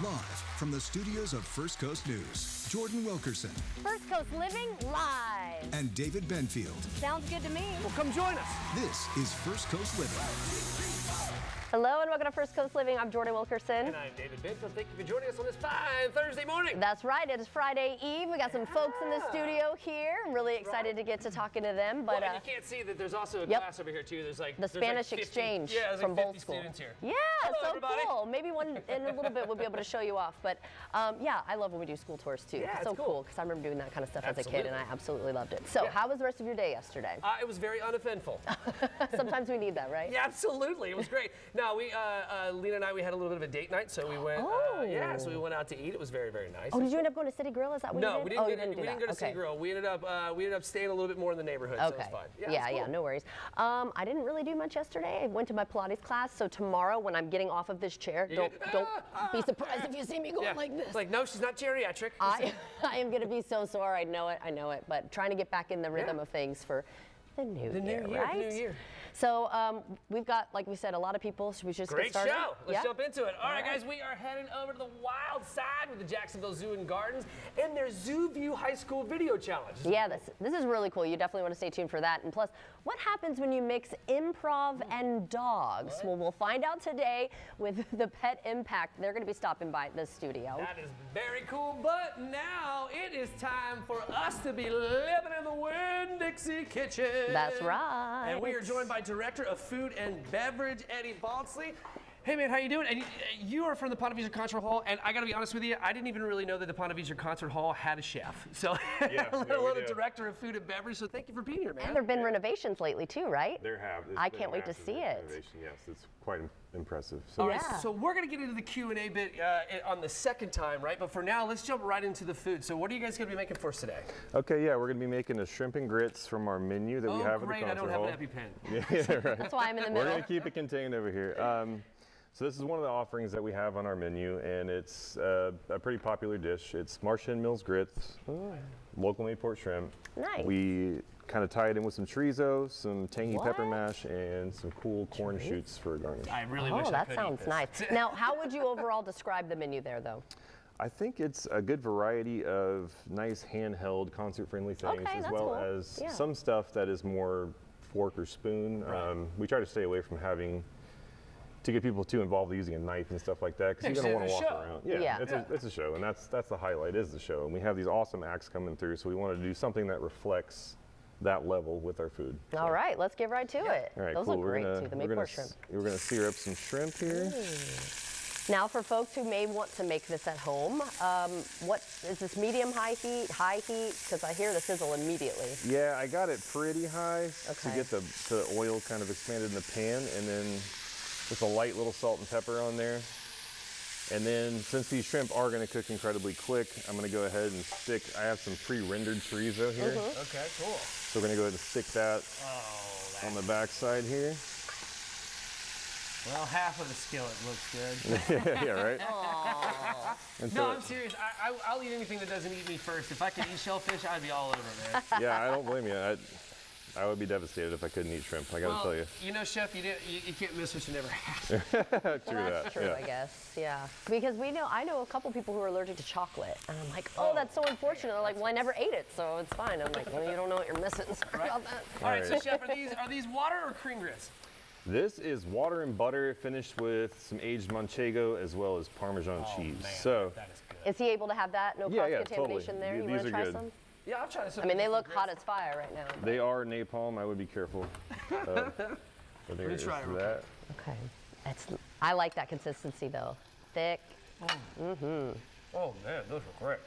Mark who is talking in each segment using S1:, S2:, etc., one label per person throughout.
S1: Live from the studios of First Coast News, Jordan Wilkerson
S2: First Coast Living live.
S1: and David Benfield.
S2: Sounds good to me.
S3: Well, come join us.
S1: This is First Coast Living.
S2: Hello and welcome to First Coast Living. I'm Jordan Wilkerson.
S3: And I'm David Benfield. Thank you for joining us on this fine Thursday morning.
S2: That's right. It is Friday Eve. We got some folks in the studio here. I'm really excited to get to talking to them. But
S3: and you can't see that there's also a
S2: Yep.
S3: class over here too. There's like
S2: the Spanish
S3: 50,
S2: exchange
S3: yeah, there's
S2: from
S3: like
S2: Bolt
S3: 50
S2: School.
S3: students here.
S2: Yeah,
S3: Hello,
S2: so
S3: everybody.
S2: cool. Maybe one in a little bit we'll be able to show you off. But yeah, I love when we do school tours too.
S3: Yeah,
S2: It's so
S3: it's cool.
S2: cool because I remember doing that kind of stuff as a kid, and
S3: Absolutely.
S2: I absolutely loved it. So,
S3: Yeah.
S2: how was the rest of your day yesterday?
S3: It was very uneventful.
S2: Sometimes we need that, right?
S3: Yeah, absolutely. It was great. No, we, Lena and I, we had a little bit of a date night, so we went. So we went out to eat. It was very, very nice.
S2: Oh, did you end up going to City Grill? Is that what
S3: No,
S2: you
S3: we
S2: did?
S3: didn't.
S2: Oh, you
S3: we didn't
S2: do
S3: go to
S2: that.
S3: City
S2: Okay.
S3: Grill. We ended up staying a little bit more in the neighborhood, so it was fun.
S2: Yeah,
S3: it was cool.
S2: no worries. I didn't really do much yesterday. I went to my Pilates class, so tomorrow when I'm getting off of this chair, don't be surprised if you see me going
S3: Yeah.
S2: like this.
S3: It's like, no, she's not geriatric.
S2: I am going to be so sore. I know it, but trying to get back in the rhythm of things for the new year, right?
S3: The new year.
S2: So we've got, like we said, a lot of people. Should we just
S3: Great
S2: get started?
S3: show. Let's
S2: Yeah?
S3: jump into it. All right,
S2: right.
S3: guys, we are heading over to the wild side with the Jacksonville Zoo and Gardens and their Zoo View High School Video Challenge.
S2: Yeah, this is really cool. You definitely want to stay tuned for that. And plus, what happens when you mix improv and dogs? Well, we'll find out today with the Pet Impact. They're going to be stopping by the studio.
S3: That is very cool, but now it is time for us to be living in the Winn-Dixie kitchen.
S2: That's right.
S3: And we are joined by Director of Food and Beverage, Eddie Balsley. Hey man, how you doing? And you are from the Ponte Vedra Concert Hall, and I gotta be honest with you, I didn't even really know that the Ponte Vedra Concert Hall had a chef. So, let alone a Director of Food and Beverage, so thank you for being here, man.
S2: And there have been renovations lately too, right?
S4: There have. It's
S2: I
S4: been
S2: can't wait to
S4: massive
S2: see it.
S4: renovation. Yes, it's quite impressive. So
S3: All right,
S2: Yeah.
S3: so we're gonna get into the Q&A bit on the second time, right? But for now, let's jump right into the food. So what are you guys gonna be making for us today?
S4: okay, yeah, we're gonna be making a shrimp and grits from our menu that we have
S3: great,
S4: at the
S3: I
S4: concert
S3: don't have
S4: hall.
S3: an EpiPen.
S4: Yeah, right.
S2: That's why I'm in the
S4: We're
S2: middle.
S4: gonna keep it contained over here. So this is one of the offerings that we have on our menu, and it's a pretty popular dish. It's Marsh Hen Mills grits, local made pork shrimp.
S2: Nice.
S4: We kind of tie it in with some chorizo, some tangy pepper
S2: What?
S4: mash, and some cool corn shoots for a garnish.
S3: I really
S2: Oh,
S3: wish I
S2: that
S3: could
S2: sounds
S3: eat this.
S2: nice. Now, how would you overall describe the menu there, though?
S4: I think it's a good variety of nice handheld concert-friendly things,
S2: Okay,
S4: as
S2: that's
S4: well
S2: cool.
S4: as
S2: Yeah.
S4: some stuff that is more fork or spoon. We try to stay away from having to get people too involved using a knife and stuff like that, because you're
S3: Yeah,
S4: going to want to
S3: it's
S4: walk
S3: a show.
S4: around.
S2: Yeah.
S4: It's a show, and that's the highlight is the show. And we have these awesome acts coming through, so we want to do something that reflects that level with our food. So-
S2: All right, let's get right to it.
S4: All right,
S2: Those
S4: cool.
S2: look great too. The made pork shrimp.
S4: We're gonna sear up some shrimp here.
S2: Now, for folks who may want to make this at home, what is this? Medium, high heat, high heat? Because I hear the sizzle immediately.
S4: Yeah, I got it pretty high to
S2: Okay.
S4: get the oil kind of expanded in the pan, and then just a light little salt and pepper on there. And then since these shrimp are going to cook incredibly quick, I'm going to go ahead and stick, I have some pre-rendered chorizo here.
S3: Okay, cool.
S4: So we're going to go ahead and stick that
S3: Oh,
S4: on the back side here.
S3: well, half of the skillet looks good.
S4: Yeah, right? And
S3: No,
S4: so-
S3: I'm serious. I'll eat anything that doesn't eat me first. If I could eat shellfish, I'd be all over, man.
S4: yeah, I don't blame you. I would be devastated if I couldn't eat shrimp, I got to tell you.
S3: You know, Chef, you can't miss what you never had.
S4: True
S2: Well,
S4: that.
S2: that's true,
S4: yeah.
S2: I guess. Yeah. Because I know a couple people who are allergic to chocolate. And I'm like, oh, that's so unfortunate. They're like, well, I never ate it, so it's fine. I'm like, well, you don't know what you're missing. Sorry about that.
S3: All right, so
S4: right.
S3: Chef, are these water or cream grits?
S4: This is water and butter finished with some aged manchego as well as Parmesan cheese.
S3: Man,
S4: So,
S3: that is good.
S2: Is he able to have that? No
S4: Yeah,
S2: cross-contamination
S4: totally.
S2: there? You
S4: These
S2: want to
S4: are
S2: try
S4: good.
S2: some?
S3: Yeah, I'll try this.
S2: I mean, they look hot as fire right now.
S4: they are napalm. I would be careful. So there
S3: me
S4: is
S3: try it real
S4: that.
S2: Okay. I like that consistency, though. Thick.
S3: Oh man, those were great.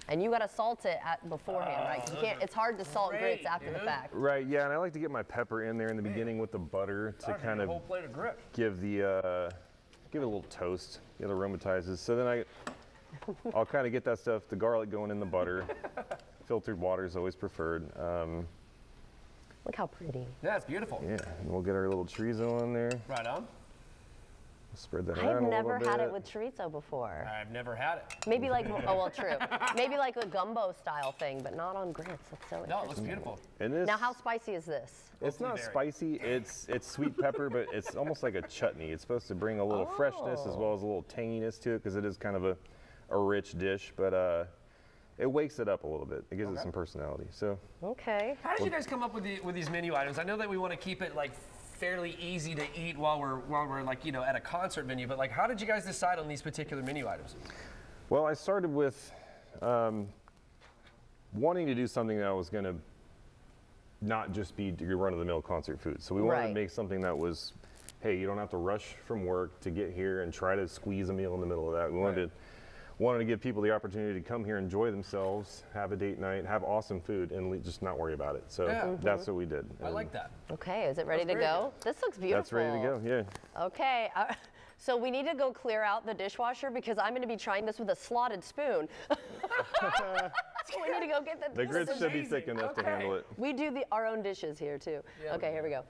S2: And you got to salt it beforehand, right? 'Cause you can't. It's hard to salt grits
S3: great,
S2: after the
S3: dude.
S2: fact.
S4: Right, yeah, and I like to get my pepper in there in the beginning with the butter to kind
S3: a
S4: of
S3: whole plate of grit.
S4: give the give it a little toast. It aromatizes. So then I'll kind of get that stuff, the garlic going in the butter. Filtered water is always preferred.
S2: Look how pretty.
S3: That's beautiful.
S4: Yeah, and we'll get our little chorizo on there.
S3: Right on.
S4: Spread that around
S2: I've
S4: a little
S2: never
S4: bit.
S2: had it with chorizo before.
S3: I've never had it.
S2: Maybe like, oh well, true. Maybe like a gumbo style thing, but not on grits. That's so
S3: No, it
S2: interesting.
S3: looks beautiful.
S4: And this,
S2: Now, how spicy is this?
S4: it's not
S3: Very.
S4: spicy. It's sweet pepper, but it's almost like a chutney. It's supposed to bring a little freshness as well as a little tanginess to it because it is kind of a rich dish, but it wakes it up a little bit. It gives it some personality. So
S2: Okay.
S3: How did you guys come up with these menu items? I know that we want to keep it like fairly easy to eat while we're like, you know, at a concert venue, but like how did you guys decide on these particular menu items?
S4: well, I started with wanting to do something that was going to not just be your run-of-the-mill concert food. So we wanted
S2: Right.
S4: to make something that was, hey, you don't have to rush from work to get here and try to squeeze a meal in the middle of that. We wanted to give people the opportunity to come here, enjoy themselves, have a date night, have awesome food, and just not worry about it. So
S3: Yeah.
S4: that's what we did.
S3: I like that.
S2: Okay, is it ready to
S3: very
S2: go? This looks beautiful.
S4: That's ready to go, yeah.
S2: Okay, so we need to go clear out the dishwasher because I'm going to be trying this with a slotted spoon. So we need to go get
S4: The grits should be
S3: amazing.
S4: thick enough to
S3: Okay.
S4: handle it.
S2: We do our own dishes here too.
S3: Yeah.
S2: Okay, here we go.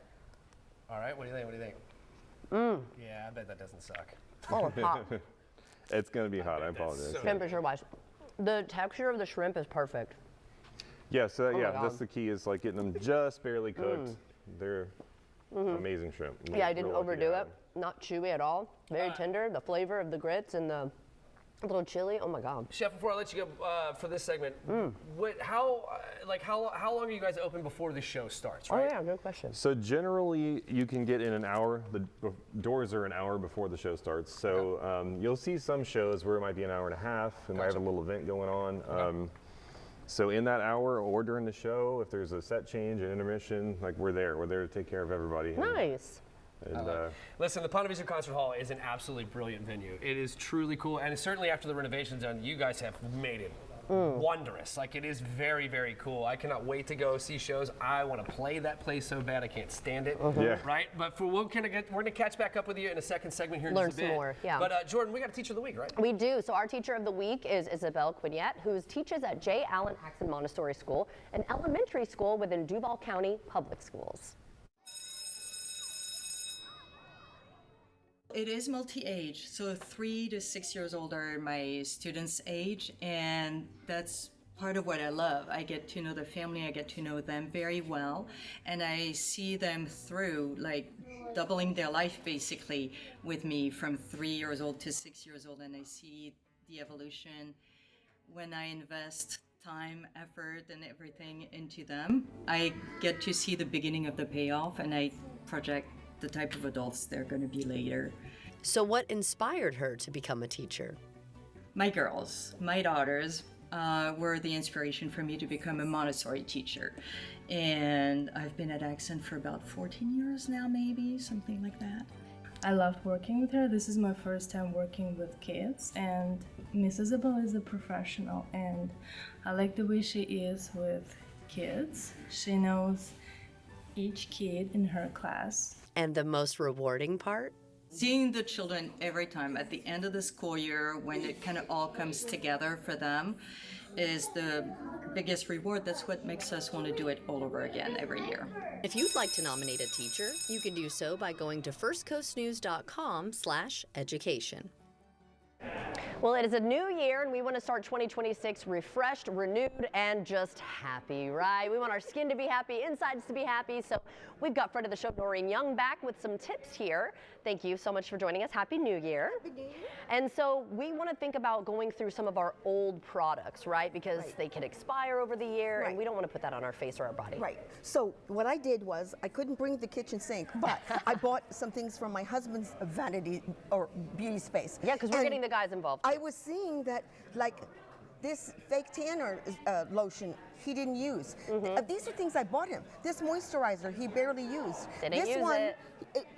S3: All right, what do you think? What do you think? Yeah, I bet that doesn't suck.
S2: Oh, it's hot.
S4: It's going to be hot, I apologize.
S3: so-
S2: Temperature-wise, the texture of the shrimp is perfect.
S4: Yeah, so
S2: my
S4: yeah,
S2: God.
S4: that's the key is like getting them just barely cooked. They're amazing shrimp.
S2: Yeah, I didn't
S4: Real lucky to
S2: overdo
S4: have
S2: it. Not chewy at all. Very tender. The flavor of the grits and the little chili. Oh my God.
S3: Chef, before I let you go for this segment, how long are you guys open before the show starts?
S2: Oh
S3: Right?
S2: yeah, good question.
S4: So generally, you can get in an hour. The doors are an hour before the show starts. So you'll see some shows where it might be an hour and a half. We might have a little event going on. So in that hour or during the show, if there's a set change, an intermission, like we're there. We're there to take care of everybody.
S2: Nice.
S4: And,
S3: Listen, the Ponte Vedra Concert Hall is an absolutely brilliant venue. It is truly cool, and certainly after the renovation's done, you guys have made it wondrous. Like, it is very, very cool. I cannot wait to go see shows. I want to play that place so bad. I can't stand it.
S4: Yeah.
S3: Right? But we're going to catch back up with you in a second segment here in
S2: Learn
S3: just a bit.
S2: some more, yeah.
S3: But Jordan, we got a teacher of the week, right?
S2: We do. So our teacher of the week is Isabel Quignette, who teaches at J. Allen Axon Montessori School, an elementary school within Duval County Public Schools.
S5: It is multi-age, so 3 to 6 years old are my students' age, and that's part of what I love. I get to know the family, I get to know them very well, and I see them through, like doubling their life basically with me from 3 years old to 6 years old, and I see the evolution when I invest time, effort, and everything into them. I get to see the beginning of the payoff, and I project the type of adults they're going to be later.
S6: So, what inspired her to become a teacher?
S5: My girls, my daughters, were the inspiration for me to become a Montessori teacher. And I've been at Accent for about 14 years now, maybe, something like that.
S7: I loved working with her. This is my first time working with kids, and Miss Isabel is a professional, and I like the way she is with kids. She knows each kid in her class.
S6: And the most rewarding part?
S5: Seeing the children every time at the end of the school year when it kind of all comes together for them is the biggest reward. That's what makes us want to do it all over again every year.
S6: If you'd like to nominate a teacher, you can do so by going to firstcoastnews.com/education.
S2: Well, it is a new year, and we want to start 2026 refreshed, renewed, and just happy, right? We want our skin to be happy, insides to be happy. So we've got friend of the show, Noreen Young, back with some tips here. Thank you so much for joining us. Happy New Year.
S8: Happy New Year.
S2: And so we want to think about going through some of our old products, right? Because they can expire over the year, and
S8: Right.
S2: we don't want to put that on our face or our body.
S8: Right. So what I did was I couldn't bring the kitchen sink, but I bought some things from my husband's vanity or beauty space.
S2: Yeah, because we're
S8: And
S2: getting the guys involved.
S8: I was seeing that, like, this fake tanner lotion he didn't use. These are things I bought him. This moisturizer he barely used.
S2: Didn't
S8: this
S2: use
S8: one,
S2: it.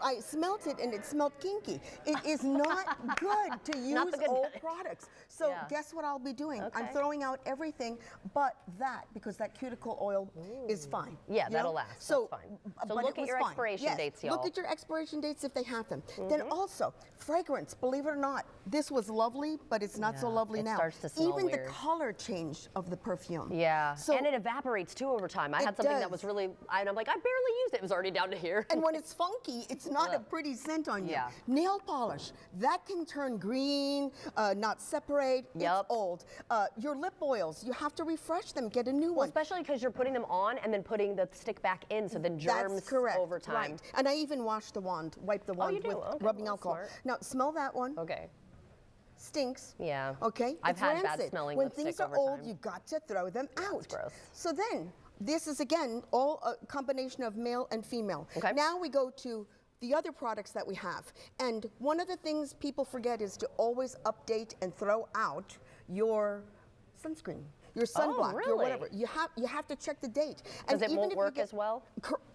S8: I smelt it and it smelled kinky. It is not good to
S2: Not
S8: use
S2: the good
S8: old
S2: kind.
S8: products. So
S2: Yeah.
S8: guess what I'll be doing? I'm
S2: Okay.
S8: throwing out everything but that because that cuticle oil is fine.
S2: Yeah,
S8: you
S2: that'll
S8: know?
S2: last.
S8: So,
S2: That's fine. So
S8: but
S2: look
S8: it
S2: at
S8: was
S2: your
S8: fine.
S2: expiration
S8: Yes,
S2: dates, y'all.
S8: Look at your expiration dates if they have them. Then also, fragrance, believe it or not, this was lovely, but it's not so
S2: Yeah,
S8: lovely
S2: it
S8: now.
S2: starts to smell
S8: Even
S2: weird.
S8: the color change of the perfume.
S2: Yeah,
S8: So
S2: and it evaporates too over time. I had something that was really, and I'm like, I barely used it. It was already down to here.
S8: And when it's funky, it's not a pretty scent on you.
S2: Yeah.
S8: Nail polish, that can turn green, not separate.
S2: Yep.
S8: It's old. Your lip oils, you have to refresh them, get a new
S2: Well,
S8: one.
S2: especially because you're putting them on and then putting the stick back in, so then germs
S8: That's correct.
S2: over time.
S8: Right. And I even wash the wand, wipe the wand
S2: you do?
S8: with
S2: Okay,
S8: rubbing
S2: well,
S8: alcohol.
S2: smart.
S8: Now, smell that one.
S2: Okay.
S8: Stinks.
S2: Yeah.
S8: Okay?
S2: I've
S8: It's
S2: had bad
S8: rancid.
S2: smelling
S8: When
S2: lipstick
S8: things are
S2: over
S8: old,
S2: time.
S8: you got to throw them out.
S2: gross.
S8: So then, this is again all a combination of male and female.
S2: Okay.
S8: Now we go to the other products that we have. And one of the things people forget is to always update and throw out your sunscreen. Your sunblock, your
S2: really?
S8: whatever. You have to check the date.
S2: Because it
S8: even
S2: won't
S8: if you
S2: work
S8: get-
S2: as well?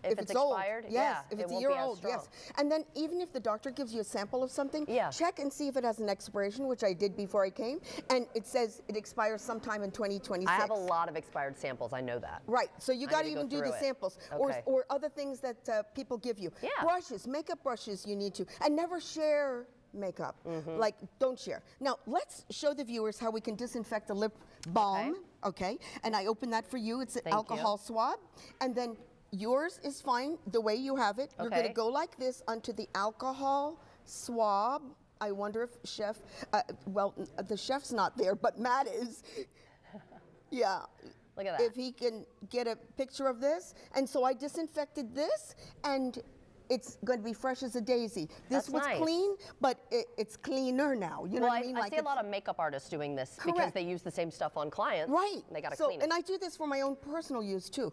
S8: If
S2: it's
S8: old,
S2: expired?
S8: yes.
S2: Yeah,
S8: If
S2: it
S8: it's a
S2: won't
S8: year
S2: be as
S8: old, yes.
S2: strong.
S8: And then even if the doctor gives you a sample of something,
S2: Yeah.
S8: check and see if it has an expiration, which I did before I came, and it says it expires sometime in 2026.
S2: I have a lot of expired samples. I know that.
S8: Right, so you
S2: I
S8: got to
S2: need to go
S8: even do
S2: through
S8: the
S2: it.
S8: samples,
S2: Okay.
S8: or other things that people give you.
S2: Yeah.
S8: Brushes, makeup brushes you need to, and never share makeup. Like, don't share. Now, let's show the viewers how we can disinfect the lip balm, okay? And I open that for you. It's an
S2: Thank you.
S8: alcohol swab, and then yours is fine the way you have it. You're going
S2: Okay.
S8: to go like this onto the alcohol swab. I wonder if chef, the chef's not there, but Matt is. Yeah.
S2: Look at that.
S8: If he can get a picture of this. And so I disinfected this, and it's going to be fresh as a daisy. This
S2: That's
S8: was
S2: nice.
S8: clean, but it's cleaner now. You know
S2: Well,
S8: what I mean?
S2: I see a lot of makeup artists doing this because
S8: Correct.
S2: they use the same stuff on clients.
S8: Right.
S2: They got to
S8: so,
S2: clean it.
S8: and I do this for my own personal use too.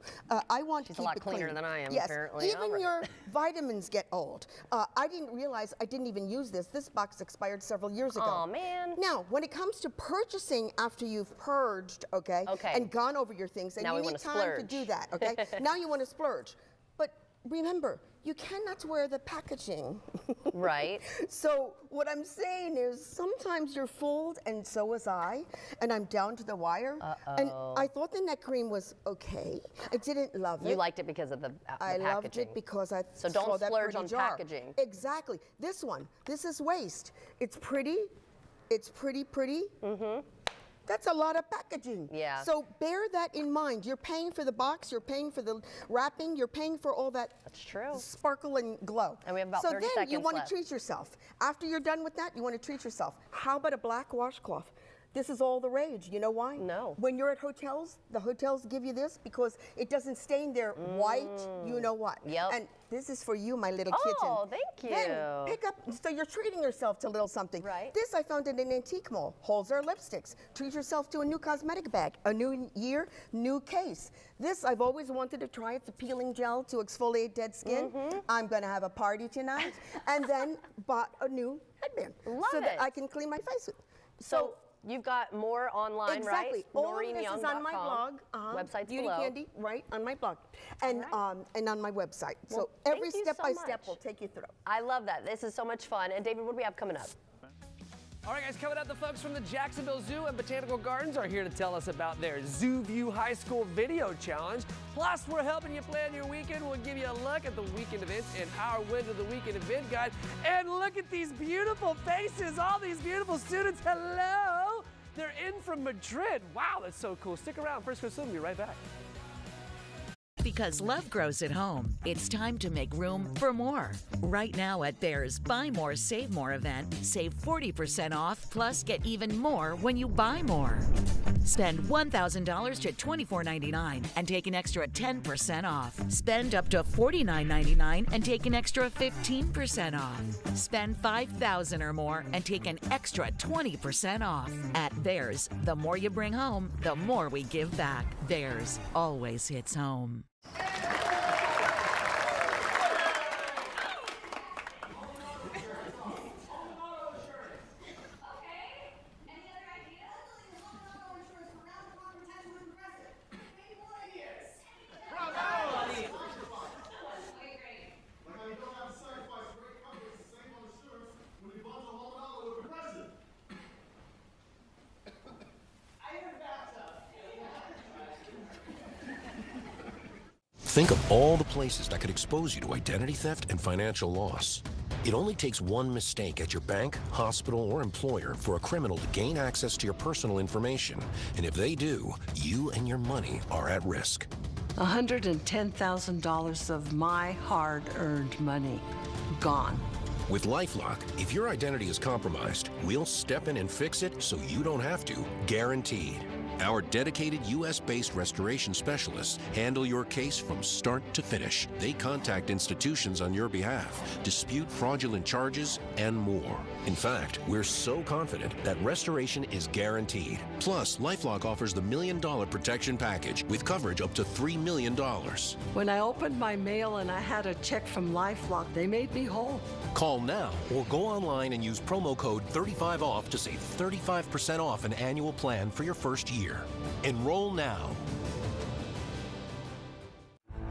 S8: I want
S2: She's
S8: to
S2: a
S8: keep
S2: lot
S8: it
S2: cleaner
S8: clean.
S2: than I am,
S8: Yes.
S2: apparently.
S8: Even
S2: All right.
S8: your vitamins get old. I didn't realize I didn't even use this. This box expired several years ago.
S2: Aw, man.
S8: Now, when it comes to purchasing after you've purged, okay,
S2: Okay.
S8: and gone over your things, and
S2: Now
S8: you
S2: we
S8: need
S2: wanna
S8: time to
S2: splurge.
S8: do that, okay? Now you want to splurge. But remember, you cannot wear the packaging.
S2: Right.
S8: So what I'm saying is sometimes you're fooled, and so was I, and I'm down to the wire. And I thought the neck cream was okay. I didn't love it.
S2: You liked it because of the
S8: I
S2: packaging.
S8: loved it because I
S2: So
S8: saw
S2: don't
S8: that
S2: splurge
S8: pretty
S2: on
S8: jar.
S2: packaging.
S8: Exactly. This one, this is waste. It's pretty. It's pretty. Mm-hmm. That's a lot of packaging.
S2: Yeah.
S8: So bear that in mind. You're paying for the box, you're paying for the wrapping, you're paying for all that
S2: That's true.
S8: sparkle and glow.
S2: And we have about
S8: so
S2: 30
S8: then you
S2: seconds
S8: want
S2: left.
S8: to treat yourself. After you're done with that, you want to treat yourself. How about a black washcloth? This is all the rage. You know why?
S2: No.
S8: When you're at hotels, the hotels give you this because it doesn't stain their white, you know what.
S2: Yep.
S8: And this is for you, my little
S2: Oh,
S8: kitten.
S2: thank you.
S8: Then pick up, so you're treating yourself to a little something.
S2: Right.
S8: This I found in an antique mall. Holzer lipsticks. Treat yourself to a new cosmetic bag. A new year, new case. This I've always wanted to try. It's a peeling gel to exfoliate dead skin.
S2: Mm-hmm.
S8: I'm gonna have a party tonight. And then bought a new headband.
S2: Love
S8: so that
S2: it.
S8: I can clean my face with.
S2: So you've got more online,
S8: Exactly.
S2: right?
S8: All of this is on my blog.
S2: Website's
S8: Beauty
S2: below.
S8: Candy, right, on my blog. And and on my website.
S2: Well,
S8: so
S2: thank
S8: every
S2: you
S8: step
S2: so
S8: by
S2: much.
S8: step will take you through.
S2: I love that. This is so much fun. And David, what do we have coming up?
S3: All right, guys, coming up, the folks from the Jacksonville Zoo and Botanical Gardens are here to tell us about their Zoo View High School Video Challenge. Plus, we're helping you plan your weekend. We'll give you a look at the weekend events in our Wind of the Weekend event guide. And look at these beautiful faces, all these beautiful students. Hello! They're in from Madrid. Wow, that's so cool. Stick around. First Coast Swim, we'll be right back.
S9: Because love grows at home, it's time to make room for more. Right now at Bear's Buy More, Save More event, save 40% off, plus get even more when you buy more. Spend $1,000 to $24.99 and take an extra 10% off. Spend up to $49.99 and take an extra 15% off. Spend $5,000 or more and take an extra 20% off. At Bear's, the more you bring home, the more we give back. Bear's always hits home.
S10: Think of all the places that could expose you to identity theft and financial loss. It only takes one mistake at your bank, hospital, or employer for a criminal to gain access to your personal information. And if they do, you and your money are at risk.
S11: $110,000 of my hard-earned money gone.
S10: With LifeLock, if your identity is compromised, we'll step in and fix it so you don't have to, guaranteed. Our dedicated U.S.-based restoration specialists handle your case from start to finish. They contact institutions on your behalf, dispute fraudulent charges, and more. In fact, we're so confident that restoration is guaranteed. Plus, LifeLock offers the $1 Million Protection Package with coverage up to $3 million.
S11: When I opened my mail and I had a check from LifeLock, they made me whole.
S10: Call now or go online and use promo code 35OFF to save 35% off an annual plan for your first year. Enroll now.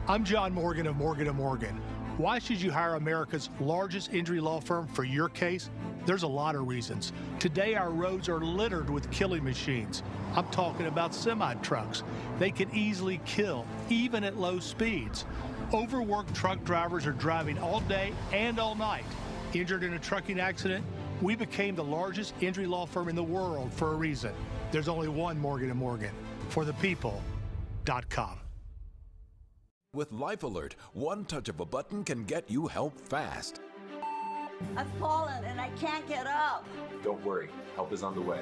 S12: I'm John Morgan of Morgan & Morgan. Why should you hire America's largest injury law firm for your case? There's a lot of reasons. Today, our roads are littered with killing machines. I'm talking about semi-trucks. They can easily kill, even at low speeds. Overworked truck drivers are driving all day and all night. Injured in a trucking accident? We became the largest injury law firm in the world for a reason. There's only one Morgan & Morgan. ForThePeople.com.
S13: With Life Alert, one touch of a button can get you help fast.
S14: I've fallen and I can't get up.
S15: Don't worry, help is on the way.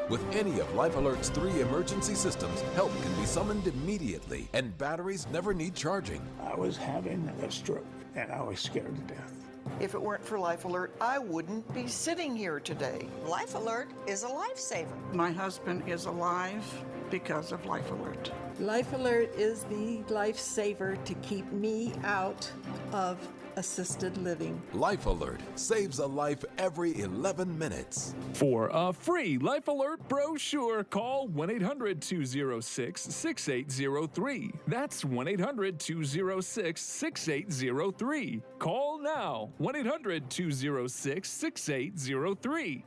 S13: With any of Life Alert's 3 emergency systems, help can be summoned immediately, and batteries never need charging.
S16: I was having a stroke, and I was scared to death.
S17: If it weren't for Life Alert, I wouldn't be sitting here today.
S14: Life Alert is a lifesaver.
S11: My husband is alive because of Life Alert.
S18: Life Alert is the lifesaver to keep me out of assisted living.
S13: Life Alert saves a life every 11 minutes.
S19: For a free Life Alert brochure, call 1-800-206-6803. That's 1-800-206-6803. Call now. 1-800-206-6803.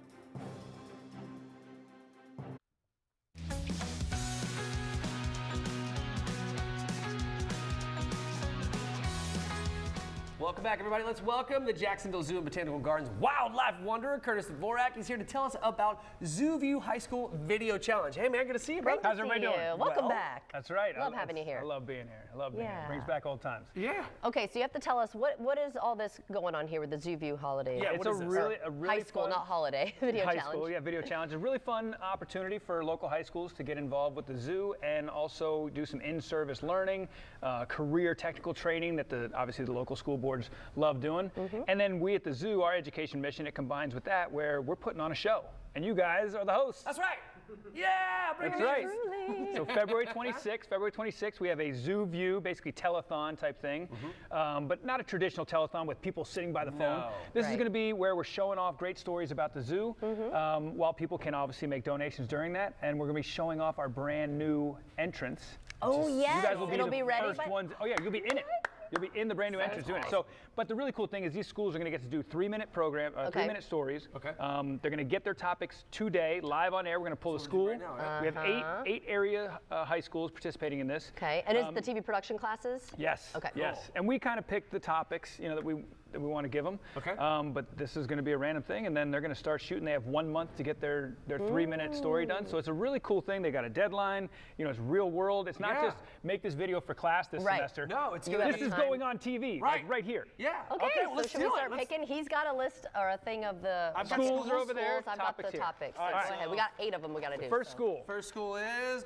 S3: Welcome back, everybody. Let's welcome the Jacksonville Zoo and Botanical Gardens wildlife wanderer, Curtis Dvorak. He's here to tell us about ZooView High School Video Challenge. Hey, man, good to see you, bro.
S2: Great to
S20: How's everybody
S2: see
S20: doing?
S2: you. Welcome back.
S20: That's right.
S2: Love having you here.
S20: I love being here. I love being here. Brings back old times.
S3: Yeah.
S2: Okay, so you have to tell us what is all this going on here with the ZooView holiday?
S20: Yeah, it's a really
S2: high school,
S20: fun,
S2: not holiday video
S20: high
S2: challenge.
S20: School, yeah, video challenge. A really fun opportunity for local high schools to get involved with the zoo and also do some in-service learning, career technical training that obviously the local school boards love doing. And then we at the zoo, our education mission, it combines with that where we're putting on a show. And you guys are the hosts.
S3: That's right. Yeah, bring
S20: That's
S3: it
S20: right.
S3: in.
S20: So February 26th, we have a ZooView, basically telethon type thing, but not a traditional telethon with people sitting by the phone. This is going to be where we're showing off great stories about the zoo, while people can obviously make donations during that, and we're going to be showing off our brand new entrance.
S2: Oh yes,
S20: you guys will be
S2: it'll
S20: the
S2: be ready.
S20: first ones. Oh yeah, you'll be in it. You'll be in the brand new entrance doing it. So, but the really cool thing is these schools are going to get to do 3-minute program, 3-minute stories.
S3: Okay.
S20: They're going to get their topics today, live on air. We're going to pull the school.
S3: Right now,
S20: We have eight area high schools participating in this.
S2: Okay, and is the TV production classes?
S20: Yes.
S2: Okay.
S20: Yes, and we kind of picked the topics, that we want to give them.
S3: Okay.
S20: But this is going to be a random thing, and then they're going to start shooting. They have 1 month to get their 3-minute story done. So it's a really cool thing. They got a deadline. It's real world. It's not just make this video for class this semester.
S3: No, it's
S20: this is going on TV, right here.
S3: Yeah.
S2: Okay,
S3: well,
S2: so
S3: let's
S2: should
S3: do
S2: we start
S3: it.
S2: picking? He's got a list or a thing of the
S20: Schools are over there.
S2: I've got the
S20: Topics here.
S2: topics.
S3: All right,
S2: Go ahead. We got 8 of them we got to do.
S20: First school.
S3: First school is.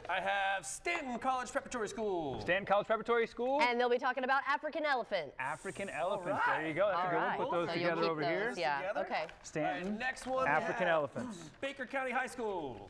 S3: I have Stanton College Preparatory School.
S20: Stanton College Preparatory School.
S2: And they'll be talking about African elephants.
S20: African elephants. There you go. That's a good one. Put those
S2: So
S20: together
S2: you'll keep
S20: over
S2: those,
S20: here.
S2: Yeah. Okay.
S20: Stanton.
S3: Next one.
S20: African elephants.
S3: Baker County High School.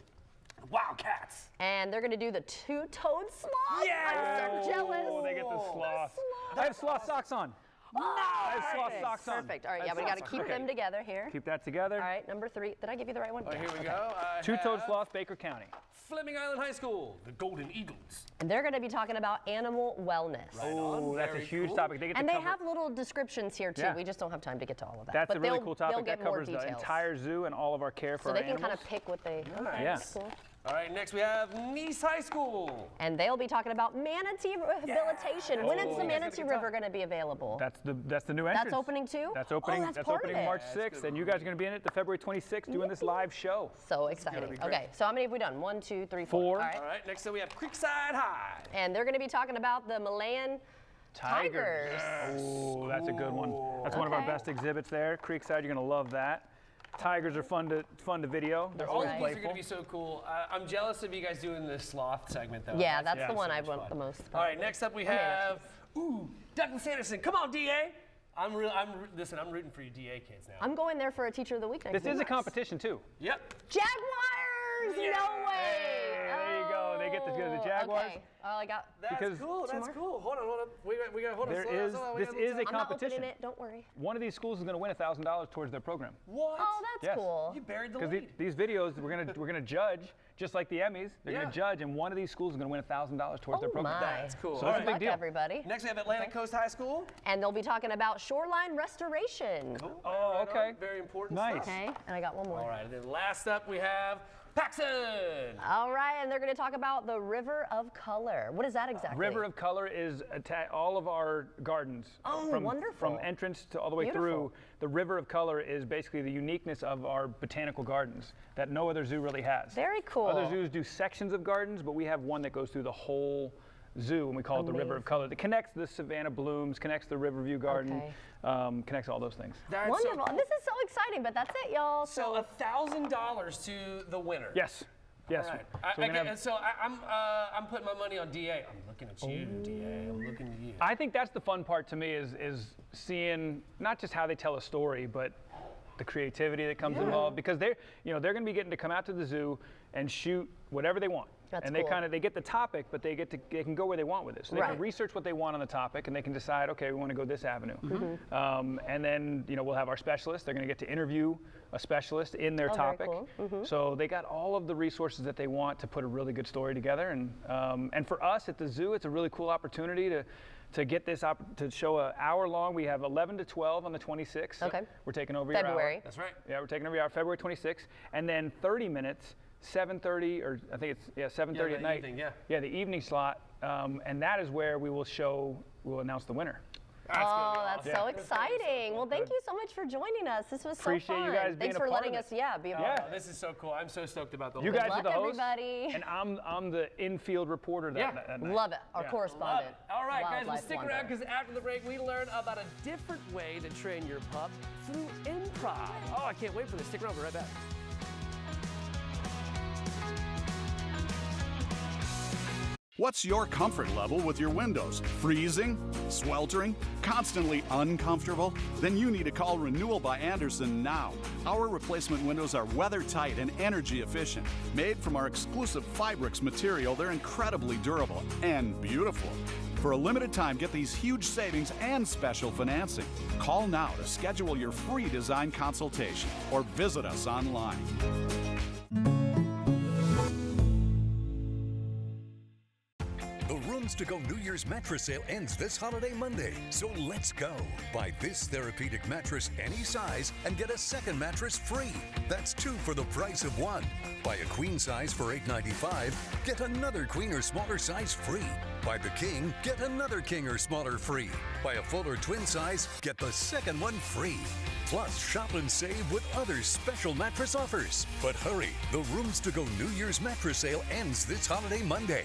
S3: Wildcats.
S2: And they're going to do the two-toed sloth.
S3: Yeah.
S2: I'm so jealous.
S20: Oh, they get the sloth. I have sloth socks on. I have sloth socks on.
S2: Perfect. All right, yeah, we got to keep them together here.
S20: Keep that together.
S2: All right, number 3. Did I give you the right one?
S3: Oh, here we go.
S20: Two-toed sloth, Baker County.
S3: Fleming Island High School, the Golden Eagles.
S2: And they're going to be talking about animal wellness.
S20: Oh, that's a huge topic. They get
S2: and
S20: to
S2: they
S20: cover.
S2: have little descriptions here too.
S20: Yeah.
S2: We just don't have time to get to all of that.
S20: That's
S2: but
S20: a really
S2: they'll-
S20: cool
S2: they'll
S20: topic
S2: get
S20: that
S2: more
S20: covers the
S2: details.
S20: entire zoo and all of our care for
S2: So
S20: our
S2: they can
S20: animals.
S2: kind of pick what they.
S20: Yeah.
S2: Cool.
S3: All right, next we have Nice High School.
S2: And they'll be talking about manatee rehabilitation. When is the Manatee River going to be available?
S20: That's the new entrance.
S2: That's opening too?
S20: That's opening.
S2: Oh, that's part
S20: opening
S2: of it.
S20: March 6th, and you guys are going to be in it the February 26th doing this live show.
S2: So exciting. Okay, so how many have we done? 1, 2, 3, 4. All right.
S3: Next up we have Creekside High.
S2: And they're going to be talking about the Malayan Tigers.
S20: Yes. Oh, that's a good one. That's one of our best exhibits there. Creekside, you're going to love that. Tigers are fun to video. They're
S3: All
S20: always
S3: of these
S20: playful.
S3: are going to be so cool. I'm jealous of you guys doing the sloth segment, though.
S2: Yeah, that's the one I want the most.
S3: All right, next up we have Douglas Anderson. Come on, DA. Listen, I'm rooting for you DA kids now.
S2: I'm going there for a Teacher of the Week next week.
S20: This is a competition, too.
S3: Yep.
S2: Jaguars! No way!
S20: There you go. They get to go to the Jaguars.
S2: Okay. Oh, I got.
S3: That's cool. That's cool. Hold on. We got. Hold on.
S20: This is a
S2: I'm not
S20: competition.
S2: opening it. Don't worry.
S20: One of these schools is going to win $1,000 towards their program.
S3: What?
S2: Oh, that's cool.
S3: You buried the
S20: Because
S3: lead.
S20: these videos we're gonna judge just like the Emmys. They're gonna judge, and one of these schools is going to win $1,000 towards their program.
S3: That's cool.
S20: So that's a big deal.
S2: Everybody.
S3: Next we have Atlantic Coast High School.
S2: And they'll be talking about shoreline restoration.
S3: Cool.
S20: Oh, okay.
S3: Very important
S20: Nice.
S3: stuff.
S2: Okay, and I got one more.
S3: All right, and then last up we have Paxson.
S2: All right, and they're going to talk about the River of Color. What is that exactly?
S20: River of Color is all of our gardens.
S2: Oh,
S20: from,
S2: wonderful.
S20: From entrance to all the way through. The River of Color is basically the uniqueness of our botanical gardens that no other zoo really has.
S2: Very cool.
S20: Other zoos do sections of gardens, but we have one that goes through the whole zoo, and we call it the River of Color. That connects the Savannah Blooms, connects the Riverview Garden, connects all those things.
S3: That's
S2: Wonderful.
S3: So cool.
S2: This is so exciting, but that's it, y'all.
S3: So $1,000 to the winner.
S20: Yes. Yes.
S3: All right.
S20: So
S3: I'm putting my money on DA. I'm looking at you, DA. I'm looking at you.
S20: I think that's the fun part to me is seeing not just how they tell a story, but the creativity that comes involved, because they're going to be getting to come out to the zoo and shoot whatever they want.
S2: That's
S20: and
S2: cool.
S20: they get the topic, but they can go where they want with it. So they can research what they want on the topic, and they can decide, okay, we want to go this avenue. And then we'll have our specialists. They're going to get to interview a specialist in their topic.
S2: Very cool.
S20: So they got all of the resources that they want to put a really good story together. And for us at the zoo, it's a really cool opportunity to get this to show an hour long. We have 11 to 12 on the 26th.
S2: Okay.
S20: We're taking over
S2: February.
S20: your hour.
S3: That's right.
S20: Yeah, we're taking over your hour, February 26th. And then 30 minutes, 7:30, or I think it's 7:30 at night.
S3: Evening,
S20: the evening slot. And that is where we'll announce the winner.
S2: That's so exciting. Well, thank you so much for joining us. This was
S20: Appreciate
S2: so fun.
S20: you guys being
S2: Thanks
S20: a
S2: for
S20: part
S2: letting
S20: of
S2: us,
S20: it.
S2: be a
S20: Yeah.
S2: part.
S3: This is so cool. I'm so stoked about the whole
S20: You guys are the host,
S2: everybody.
S20: and I'm the infield reporter that night.
S2: Love it. Our correspondent.
S3: All right, guys, well,
S2: Wildlife
S3: stick
S2: wonder.
S3: around because after the break, we learn about a different way to train your pup through improv. Oh, I can't wait for this. Stick around. We'll be right back.
S21: What's your comfort level with your windows? Freezing? Sweltering? Constantly uncomfortable? Then you need to call Renewal by Andersen now. Our replacement windows are weather-tight and energy efficient. Made from our exclusive Fibrix material, they're incredibly durable and beautiful. For a limited time, get these huge savings and special financing. Call now to schedule your free design consultation or visit us online.
S1: The Rooms to Go New Year's mattress sale ends this holiday Monday, so let's go. Buy this therapeutic mattress any size and get a second mattress free. That's 2 for the price of 1. Buy a queen size for $8.95, get another queen or smaller size free. Buy the king, get another king or smaller free. Buy a full or twin size, get the second one free. Plus, shop and save with other special mattress offers. But hurry, the Rooms to Go New Year's mattress sale ends this holiday Monday.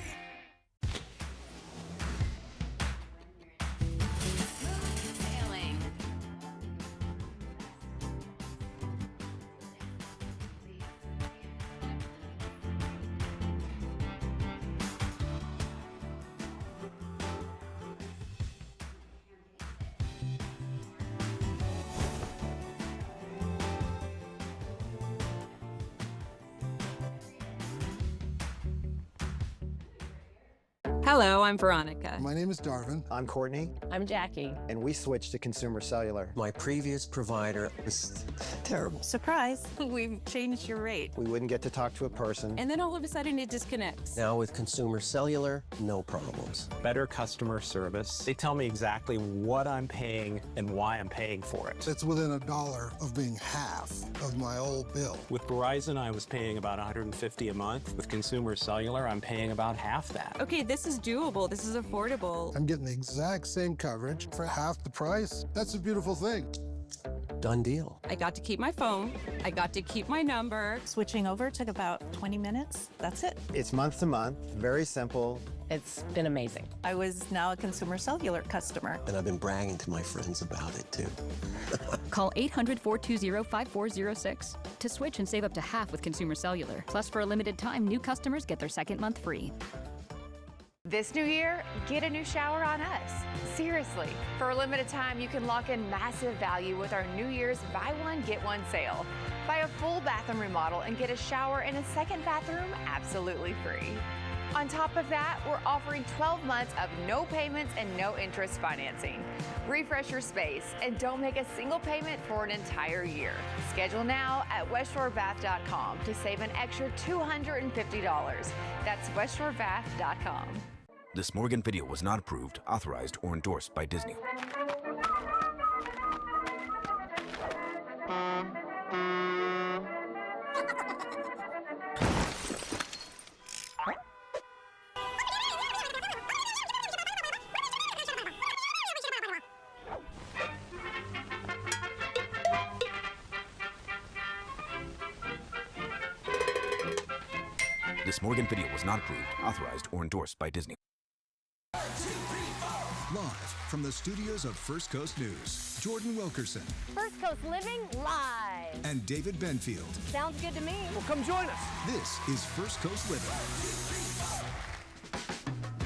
S4: Hello, I'm Veronica.
S22: My name is Darvin.
S23: I'm Courtney.
S4: I'm Jackie.
S23: And we switched to Consumer Cellular.
S24: My previous provider was terrible.
S4: Surprise, we've changed your rate.
S23: We wouldn't get to talk to a person.
S4: And then all of a sudden it disconnects.
S24: Now with Consumer Cellular, no problems.
S25: Better customer service. They tell me exactly what I'm paying and why I'm paying for it.
S22: It's within $1 of being half of my old bill.
S25: With Verizon, I was paying about $150 a month. With Consumer Cellular, I'm paying about half that.
S4: Okay, this is doable. This is affordable.
S22: I'm getting the exact same coverage for half the price. That's a beautiful thing.
S24: Done deal.
S4: I got to keep my phone. I got to keep my number.
S26: Switching over took about 20 minutes. That's it.
S23: It's month to month, very simple.
S4: It's been amazing.
S26: I was now a Consumer Cellular customer.
S24: And I've been bragging to my friends about it too.
S27: Call 800-420-5406 to switch and save up to half with Consumer Cellular. Plus, for a limited time, new customers get their second month free.
S28: This new year, get a new shower on us. Seriously, for a limited time, you can lock in massive value with our New Year's buy one, get one sale. Buy a full bathroom remodel and get a shower and a second bathroom absolutely free. On top of that, we're offering 12 months of no payments and no interest financing. Refresh your space and don't make a single payment for an entire year. Schedule now at westshorebath.com to save an extra $250. That's westshorebath.com.
S29: This Morgan video was not approved, authorized, or endorsed by Disney. This Morgan video was not approved, authorized, or endorsed by Disney.
S1: Live from the studios of First Coast News, Jordan Wilkerson
S2: First Coast Living live.
S1: and David Benfield.
S2: Sounds good to me.
S3: Well, come join us.
S1: This is First Coast Living.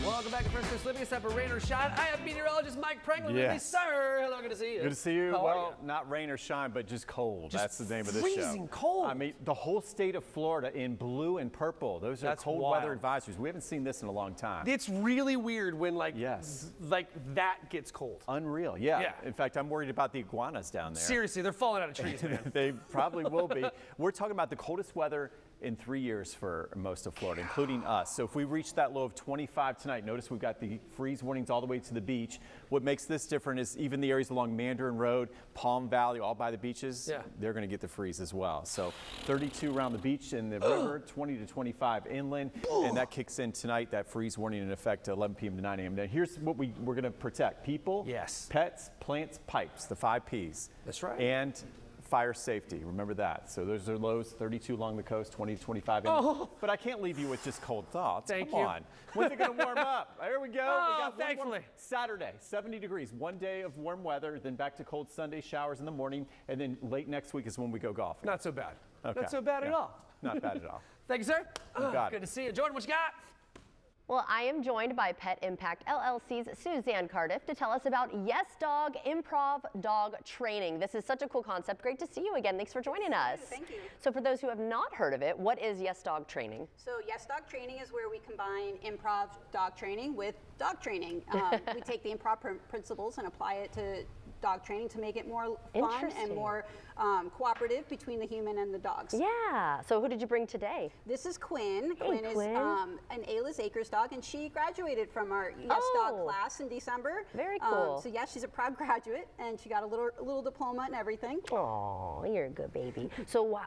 S3: Welcome back to First Coast Living. It's time for Rain or Shine. I have meteorologist Mike Pranglin with me,
S30: Yes.
S3: sir. Hello, good to see you.
S30: Good to see you.
S3: How are
S30: Well, not rain or shine, but just cold.
S3: Just
S30: That's the name of this show.
S3: freezing cold.
S30: I mean, the whole state of Florida in blue and purple. Those are
S3: That's
S30: cold
S3: wild.
S30: weather advisories. We haven't seen this in a long time.
S3: It's really weird when like that gets cold.
S30: Unreal. Yeah.
S3: Yeah.
S30: In fact, I'm worried about the iguanas down there.
S3: Seriously, they're falling out of trees, man.
S30: They probably will be. We're talking about the coldest weather in 3 years for most of Florida, including us. So if we reach that low of 25 tonight, notice we've got the freeze warnings all the way to the beach. What makes this different is even the areas along Mandarin Road, Palm Valley, all by the beaches, they're going to get the freeze as well. So 32 around the beach and the river, 20 to 25 inland, and that kicks in tonight, that freeze warning in effect 11 p.m. to 9 a.m. Now here's what we're going to protect. People, pets, plants, pipes, the 5 Ps.
S3: That's right.
S30: And fire safety, remember that. So those are lows, 32 along the coast, 20 to 25 inland.
S3: Oh.
S30: But I can't leave you with just cold thoughts.
S3: Thank
S30: Come
S3: you.
S30: on. When's it going to warm up? Here we go.
S3: Oh,
S30: we got one
S3: thankfully.
S30: more- Saturday, 70 degrees. 1 day of warm weather, then back to cold Sunday showers in the morning, and then late next week is when we go golfing.
S3: Not so bad.
S30: Okay.
S3: Not so bad at
S30: Yeah.
S3: all.
S30: Not bad at all.
S3: Thank you, sir.
S30: You got
S3: Good
S30: it.
S3: to see you. Jordan, what you got?
S2: Well, I am joined by Pet Impact LLC's Suzanne Cardiff to tell us about Yes Dog Improv Dog Training. This is such a cool concept. Great to see you again. Thanks for joining us.
S31: Thank you.
S2: So for those who have not heard of it, what is Yes Dog Training?
S31: So Yes Dog Training is where we combine improv dog training with dog training. We take the improv principles and apply it to dog training to make it more fun and
S2: Interesting.
S31: more cooperative between the human and the dogs.
S2: Yeah. So who did you bring today?
S31: This is Quinn.
S2: Hey,
S31: Quinn is
S2: Quinn.
S31: an Ayla's Acres dog, and she graduated from our Yes Dog class in December.
S2: Very cool.
S31: So yeah, she's a proud graduate, and she got a little diploma and everything.
S2: Oh, you're a good baby. So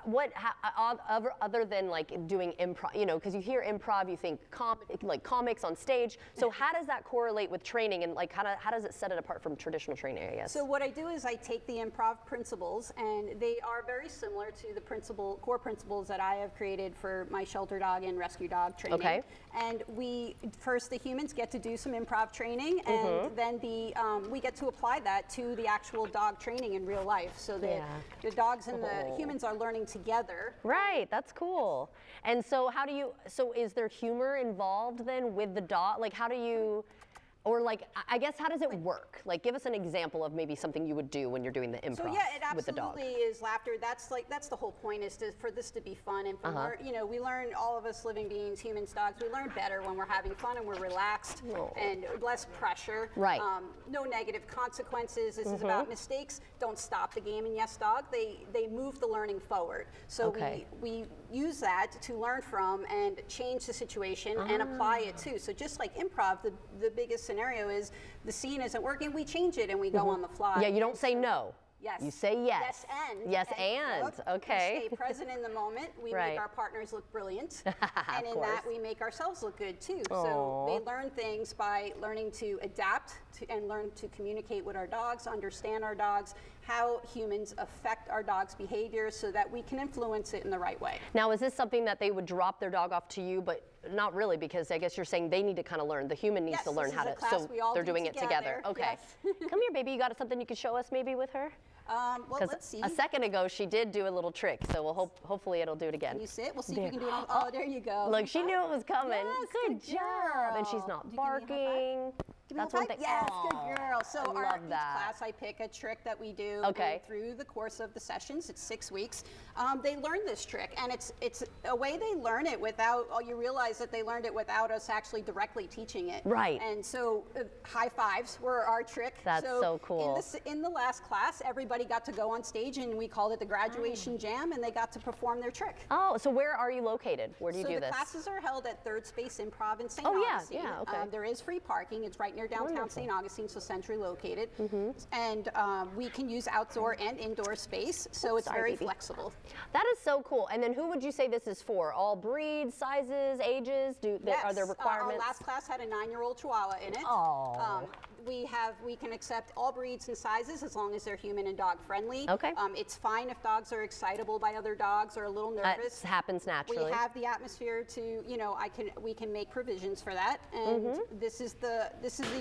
S2: other than like doing improv, you know, because you hear improv, you think comics on stage. So how does that correlate with training, and like how does it set it apart from traditional training, I guess?
S31: So what I do is I take the improv principles, and they are very similar to the core principles that I have created for my shelter dog and rescue dog training.
S2: Okay.
S31: And the humans get to do some improv training, and then we get to apply that to the actual dog training in real life. So the dogs and the humans are learning together.
S2: Right, that's cool. And so so is there humor involved then with the dog? Like how do you Or like, I guess, how does it work? Like, give us an example of maybe something you would do when you're doing the improv
S31: So yeah, it
S2: with the dog.
S31: absolutely is laughter. That's the whole point, is for this to be fun and for we learn, all of us living beings, humans, dogs, we learn better when we're having fun and we're relaxed and less pressure.
S2: Right.
S31: No negative consequences. This is about mistakes. Don't stop the game. And yes, dog, they move the learning forward. So we use that to learn from and change the situation and apply it too. So just like improv, the biggest scenario is the scene isn't working, we change it and we go on the fly.
S2: Yeah, you don't say no.
S31: Yes.
S2: You say yes.
S31: Yes, and.
S2: Yes, and. Okay.
S31: We stay present in the moment. We make our partners look brilliant. And in that, we make ourselves look good too. So they learn things by learning to adapt and learn to communicate with our dogs, understand our dogs, how humans affect our dog's behavior so that we can influence it in the right way.
S2: Now, is this something that they would drop their dog off to you, but not really, because I guess you're saying they need to kind of learn. The human needs to learn how to, so they're doing it together. Okay. Come here, baby. You got something you can show us maybe with her?
S31: Well, let's see.
S2: A second ago, she did do a little trick, so we'll hopefully it'll do it again.
S31: Can you sit? We'll see if we can do it. Oh, there you go.
S2: Look, she knew it was coming.
S31: Yes,
S2: good job. And she's not barking. That's one thing.
S31: Yes, good girl. So
S2: each
S31: class, I pick a trick that we do through the course of the sessions. It's 6 weeks. They learn this trick, and it's a way they learn it without. You realize that they learned it without us actually directly teaching it.
S2: Right.
S31: And so high fives were our trick.
S2: That's so cool.
S31: In the last class, everybody got to go on stage, and we called it the graduation jam, and they got to perform their trick.
S2: Oh, so where are you located? Where do you do this?
S31: So the classes are held at Third Space Improv in St. Augustine.
S2: Yeah, okay.
S31: There is free parking. It's right near downtown St. Augustine, so centrally located. And we can use outdoor and indoor space, so it's very flexible.
S2: That is so cool. And then who would you say this is for? All breeds, sizes, ages? Are there requirements?
S31: Our last class had a 9-year-old Chihuahua in it. We can accept all breeds and sizes as long as they're human and dog friendly.
S2: Okay.
S31: It's fine if dogs are excitable by other dogs or a little nervous.
S2: That happens naturally.
S31: We have the atmosphere to, we can make provisions for that. And this is the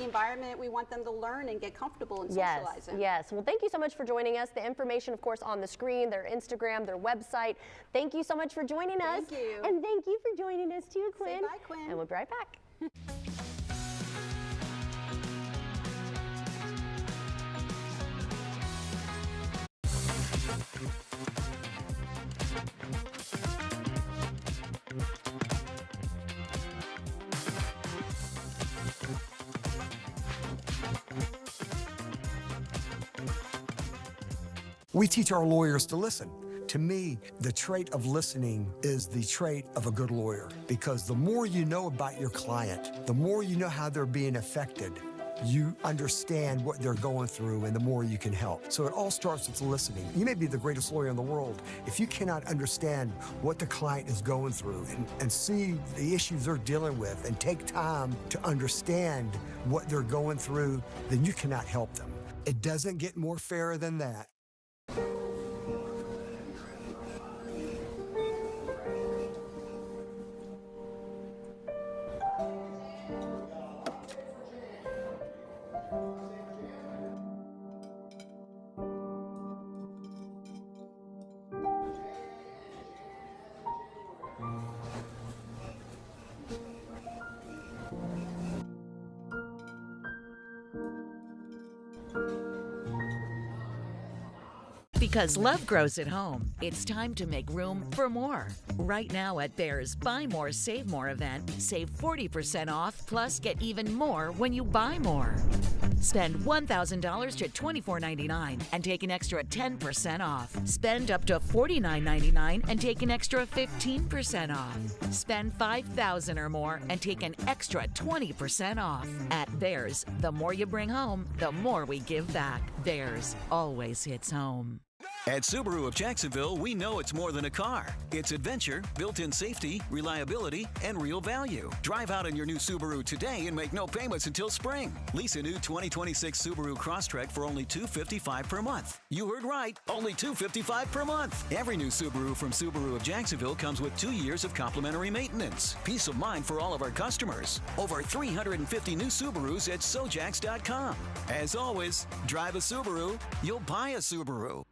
S31: environment we want them to learn and get comfortable and socialize in.
S2: Yes. Well, thank you so much for joining us. The information, of course, on the screen, their Instagram, their website. Thank you so much for joining us.
S31: Thank you.
S2: And thank you for joining us too, Quinn.
S31: Say bye, Quinn.
S2: And we'll be right back.
S5: We teach our lawyers to listen. To me, the trait of listening is the trait of a good lawyer, because the more you know about your client, the more you know how they're being affected, you understand what they're going through, and the more you can help. So it all starts with listening. You may be the greatest lawyer in the world. If you cannot understand what the client is going through and see the issues they're dealing with and take time to understand what they're going through, then you cannot help them. It doesn't get more fair than that.
S6: Because love grows at home, it's time to make room for more. Right now at Bear's Buy More, Save More event, save 40% off, plus get even more when you buy more. Spend $1,000 to $24.99 and take an extra 10% off. Spend up to $49.99 and take an extra 15% off. Spend $5,000 or more and take an extra 20% off. At Bear's, the more you bring home, the more we give back. Bear's always hits home.
S7: At Subaru of Jacksonville, we know it's more than a car. It's adventure, built-in safety, reliability, and real value. Drive out in your new Subaru today and make no payments until spring. Lease a new 2026 Subaru Crosstrek for only $255 per month. You heard right, only $255 per month. Every new Subaru from Subaru of Jacksonville comes with 2 years of complimentary maintenance. Peace of mind for all of our customers. Over 350 new Subarus at Sojacks.com. As always, drive a Subaru, you'll buy a Subaru.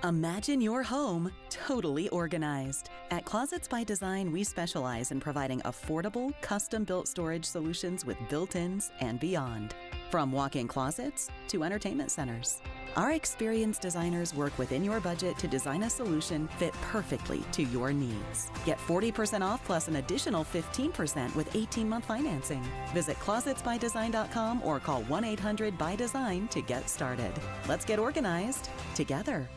S8: Imagine your home totally organized. At Closets by Design, we specialize in providing affordable, custom-built storage solutions with built-ins and beyond. From walk-in closets to entertainment centers, our experienced designers work within your budget to design a solution fit perfectly to your needs. Get 40% off plus an additional 15% with 18-month financing. Visit closetsbydesign.com or call 1-800-BY-DESIGN to get started. Let's get organized together.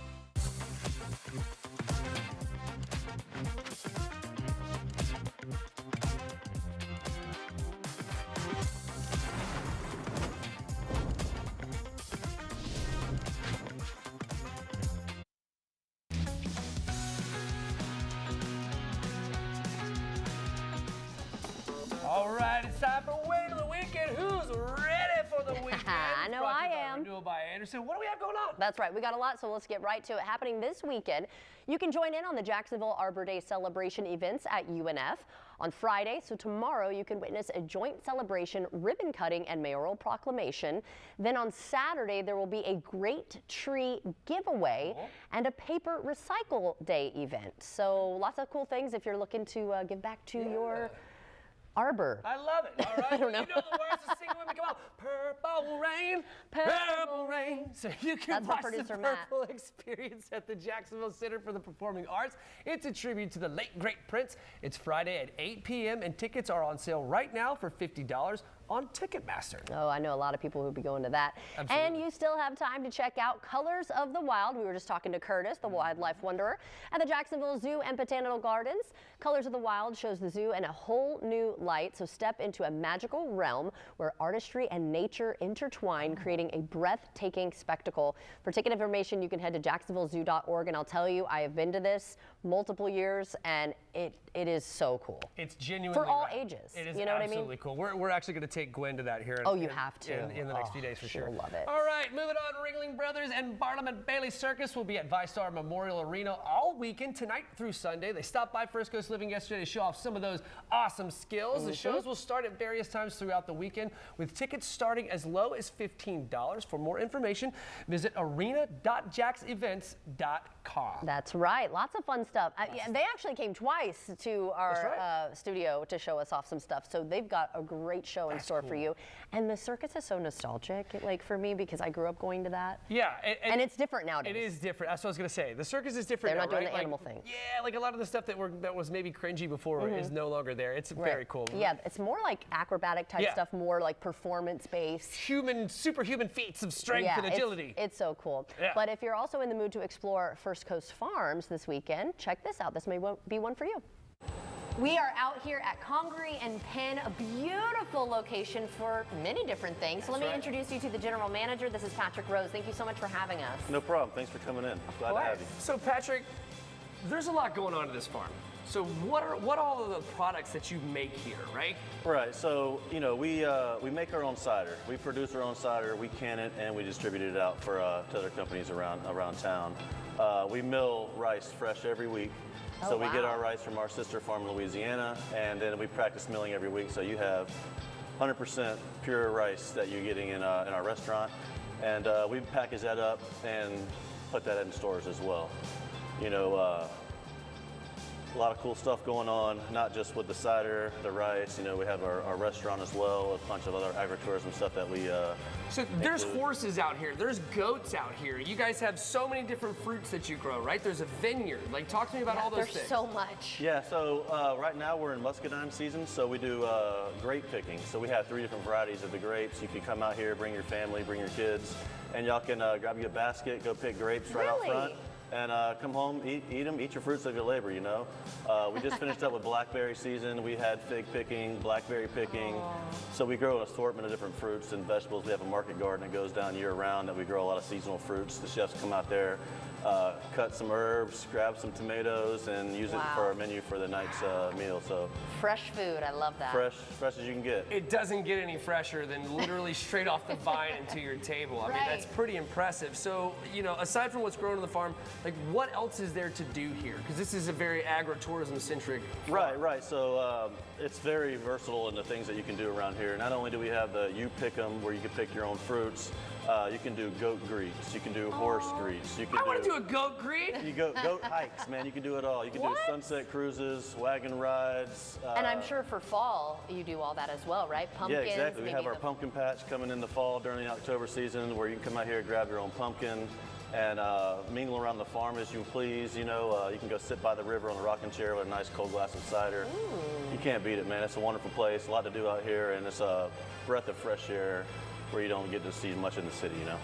S3: All right, it's time for Way to the Weekend. Who's ready for the weekend?
S2: I know I am.
S3: Renewal by Anderson. What do we have going on?
S2: That's right. We got a lot, so let's get right to it. Happening this weekend, you can join in on the Jacksonville Arbor Day celebration events at UNF. On Friday, so tomorrow, you can witness a joint celebration, ribbon cutting, and mayoral proclamation. Then on Saturday, there will be a Great Tree giveaway and a paper recycle day event. So lots of cool things if you're looking to give back to your arbor.
S3: I love it. All right.
S2: I don't know.
S3: You know the words to sing with me. Come on. Purple rain, purple rain. So you can
S2: That's
S3: watch
S2: our
S3: the
S2: producer, Matt.
S3: Purple Experience at the Jacksonville Center for the Performing Arts. It's a tribute to the late, great Prince. It's Friday at 8 p.m. and tickets are on sale right now for $50 on Ticketmaster.
S2: Oh, I know a lot of people who would be going to that.
S3: Absolutely.
S2: And you still have time to check out Colors of the Wild. We were just talking to Curtis, the wildlife wanderer, at the Jacksonville Zoo and Botanical Gardens. Colors of the Wild shows the zoo in a whole new light. So step into a magical realm where artistry and nature intertwine, creating a breathtaking spectacle. For ticket information, you can head to jacksonvillezoo.org. And I'll tell you, I have been to this multiple years, and it is so cool.
S3: It's genuinely
S2: for all
S3: right.
S2: ages.
S3: It is
S2: you know what I mean?
S3: absolutely cool. We're actually going to take Gwen to that here.
S2: Oh, you have to.
S3: In the next few days for sure.
S2: She'll love it.
S3: All right, moving on. Ringling Brothers and Barnum and Bailey Circus will be at VyStar Memorial Arena all weekend, tonight through Sunday. They stopped by First Coast Living yesterday to show off some of those awesome skills. The shows will start at various times throughout the weekend, with tickets starting as low as $15. For more information, visit arena.jacksevents.com.
S2: That's right. Lots of fun stuff. Yeah, they actually came twice to our studio to show us off some stuff. So they've got a great show in store for you. And the circus is so nostalgic, like for me, because I grew up going to that.
S3: Yeah.
S2: And it's different nowadays.
S3: It is different. That's what I was going to say. The circus is different
S2: They're
S3: now,
S2: not doing
S3: right?
S2: the animal thing.
S3: Yeah, like a lot of the stuff that was maybe cringy before is no longer there. It's very cool.
S2: Yeah, it's more like acrobatic type stuff, more like performance-based.
S3: Superhuman feats of strength and agility.
S2: It's so cool.
S3: Yeah.
S2: But if you're also in the mood to explore First Coast Farms this weekend, check this out. This may be one for you. We are out here at Congaree and Penn, a beautiful location for many different things. So let me introduce you to the general manager. This is Patrick Rose. Thank you so much for having us.
S9: No problem. Thanks for coming in. Glad to have you.
S3: So Patrick, there's a lot going on at this farm. So what all of the products that you make here, right?
S9: Right. So we make our own cider. We produce our own cider. We can it and we distribute it out for to other companies around town. We mill rice fresh every week. So we get our rice from our sister farm in Louisiana, and then we practice milling every week. So you have 100% pure rice that you're getting in our restaurant, and we package that up and put that in stores as well. A lot of cool stuff going on, not just with the cider, the rice. We have our restaurant as well, a bunch of other agritourism stuff that we
S3: So there's horses out here, there's goats out here. You guys have so many different fruits that you grow, right? There's a vineyard. Like, talk to me about all those things.
S2: There's so much.
S9: Yeah, so right now we're in muscadine season, so we do grape picking. So we have 3 different varieties of the grapes. You can come out here, bring your family, bring your kids, and y'all can grab you a basket, go pick grapes right out front. And come home, eat them, eat your fruits of your labor, We just finished up with blackberry season. We had fig picking, blackberry picking. So we grow an assortment of different fruits and vegetables. We have a market garden that goes down year round that we grow a lot of seasonal fruits. The chefs come out there, cut some herbs, grab some tomatoes, and use it for our menu for the night's meal. So
S2: fresh food, I love that.
S9: Fresh as you can get.
S3: It doesn't get any fresher than literally straight off the vine into your table. I mean, that's pretty impressive. So, aside from what's grown on the farm, like, what else is there to do here? Because this is a very agritourism-centric farm.
S9: Right. So it's very versatile in the things that you can do around here. Not only do we have the You Pick 'em, where you can pick your own fruits, You can do goat greets. You can do horse greets. You can
S3: I want to do a goat greet.
S9: You go goat hikes, man. You can do it all. You can do sunset cruises, wagon rides.
S2: And I'm sure for fall you do all that as well, right? Pumpkins.
S9: Yeah, exactly. We have our pumpkin patch coming in the fall during the October season, where you can come out here and grab your own pumpkin and mingle around the farm as you please. You know, you can go sit by the river on a rocking chair with a nice cold glass of cider. You can't beat it, man. It's a wonderful place. A lot to do out here, and it's a breath of fresh air where you don't get to see much in the city, you know.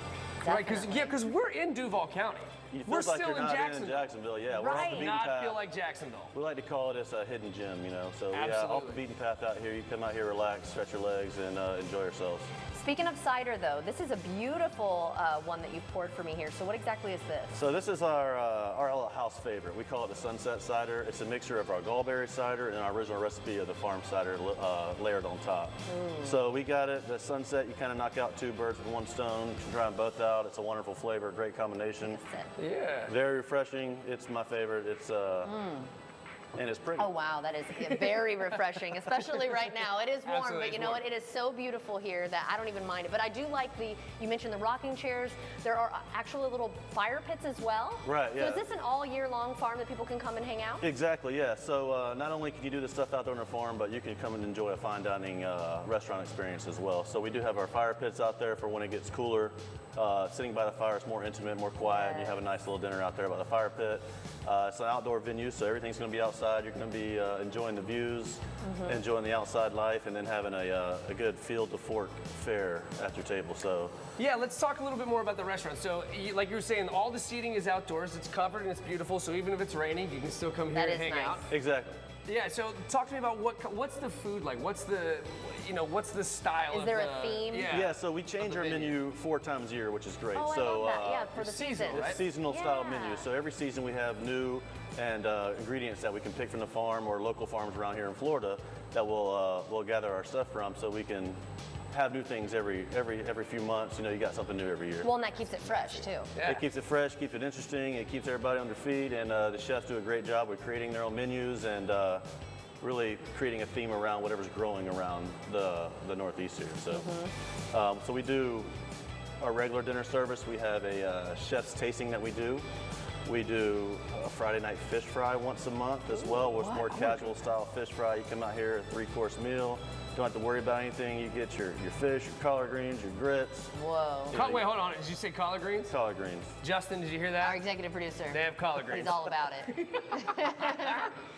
S3: Right, because we're in Duval County. We're
S9: like
S3: still
S9: you're
S3: in
S9: not
S3: Jacksonville.
S9: in Jacksonville, yeah. We're off the
S3: Right,
S9: beaten
S3: not
S9: path.
S3: feel like Jacksonville.
S9: We like to call it a hidden gem, you know. So yeah, off the beaten path out here. You come out here, relax, stretch your legs, and enjoy yourselves.
S2: Speaking of cider, though, this is a beautiful one that you've poured for me here. So what exactly is this?
S9: So this is our house favorite. We call it the Sunset Cider. It's a mixture of our gallberry cider and our original recipe of the farm cider layered on top. So we got it, the Sunset, you kind of knock out two birds with one stone. You can try them both out. It's a wonderful flavor, great combination.
S3: Yeah.
S9: Very refreshing. It's my favorite. It's and it's pretty.
S2: Oh, wow, that is very refreshing, especially right now. It is warm,
S9: Absolutely,
S2: but you know what? It is so beautiful here that I don't even mind it. But I do like you mentioned the rocking chairs. There are actually little fire pits as well.
S9: Right, yeah.
S2: So is this an all year long farm that people can come and hang out?
S9: Exactly, yeah. So not only can you do this stuff out there on the farm, but you can come and enjoy a fine dining restaurant experience as well. So we do have our fire pits out there for when it gets cooler. Sitting by the fire is more intimate, more quiet, and you have a nice little dinner out there by the fire pit. It's an outdoor venue, so everything's going to be outside. You're going to be enjoying the views, enjoying the outside life, and then having a good field to fork fare at your table. So
S3: yeah, let's talk a little bit more about the restaurant. So like you were saying, all the seating is outdoors. It's covered and it's beautiful. So even if it's raining, you can still come here and hang out.
S9: Exactly.
S3: Yeah, so talk to me about what's the food like? What's the style?
S2: Is there a theme?
S9: Yeah, so we change our menu 4 times a year, which is great.
S2: Oh,
S9: so
S2: I love that. Yeah, for the season.
S9: It's seasonal style menu. So every season we have new and ingredients that we can pick from the farm or local farms around here in Florida that we'll gather our stuff from, so we can have new things every few months. You know, you got something new every year.
S2: Well, and that keeps it fresh too.
S9: It keeps it fresh, keeps it interesting, it keeps everybody on their feet, and the chefs do a great job with creating their own menus and really creating a theme around whatever's growing around the Northeast here. So, so we do our regular dinner service. We have a chef's tasting that we do. We do a Friday night fish fry once a month as well, with more casual style fish fry. You come out here, a 3-course meal. Don't have to worry about anything. You get your fish, your collard greens, your grits.
S2: Whoa.
S3: Wait, hold on. Did you say collard greens?
S9: Collard greens.
S3: Justin, did you hear that?
S2: Our executive producer.
S3: They have collard greens.
S2: He's all about it.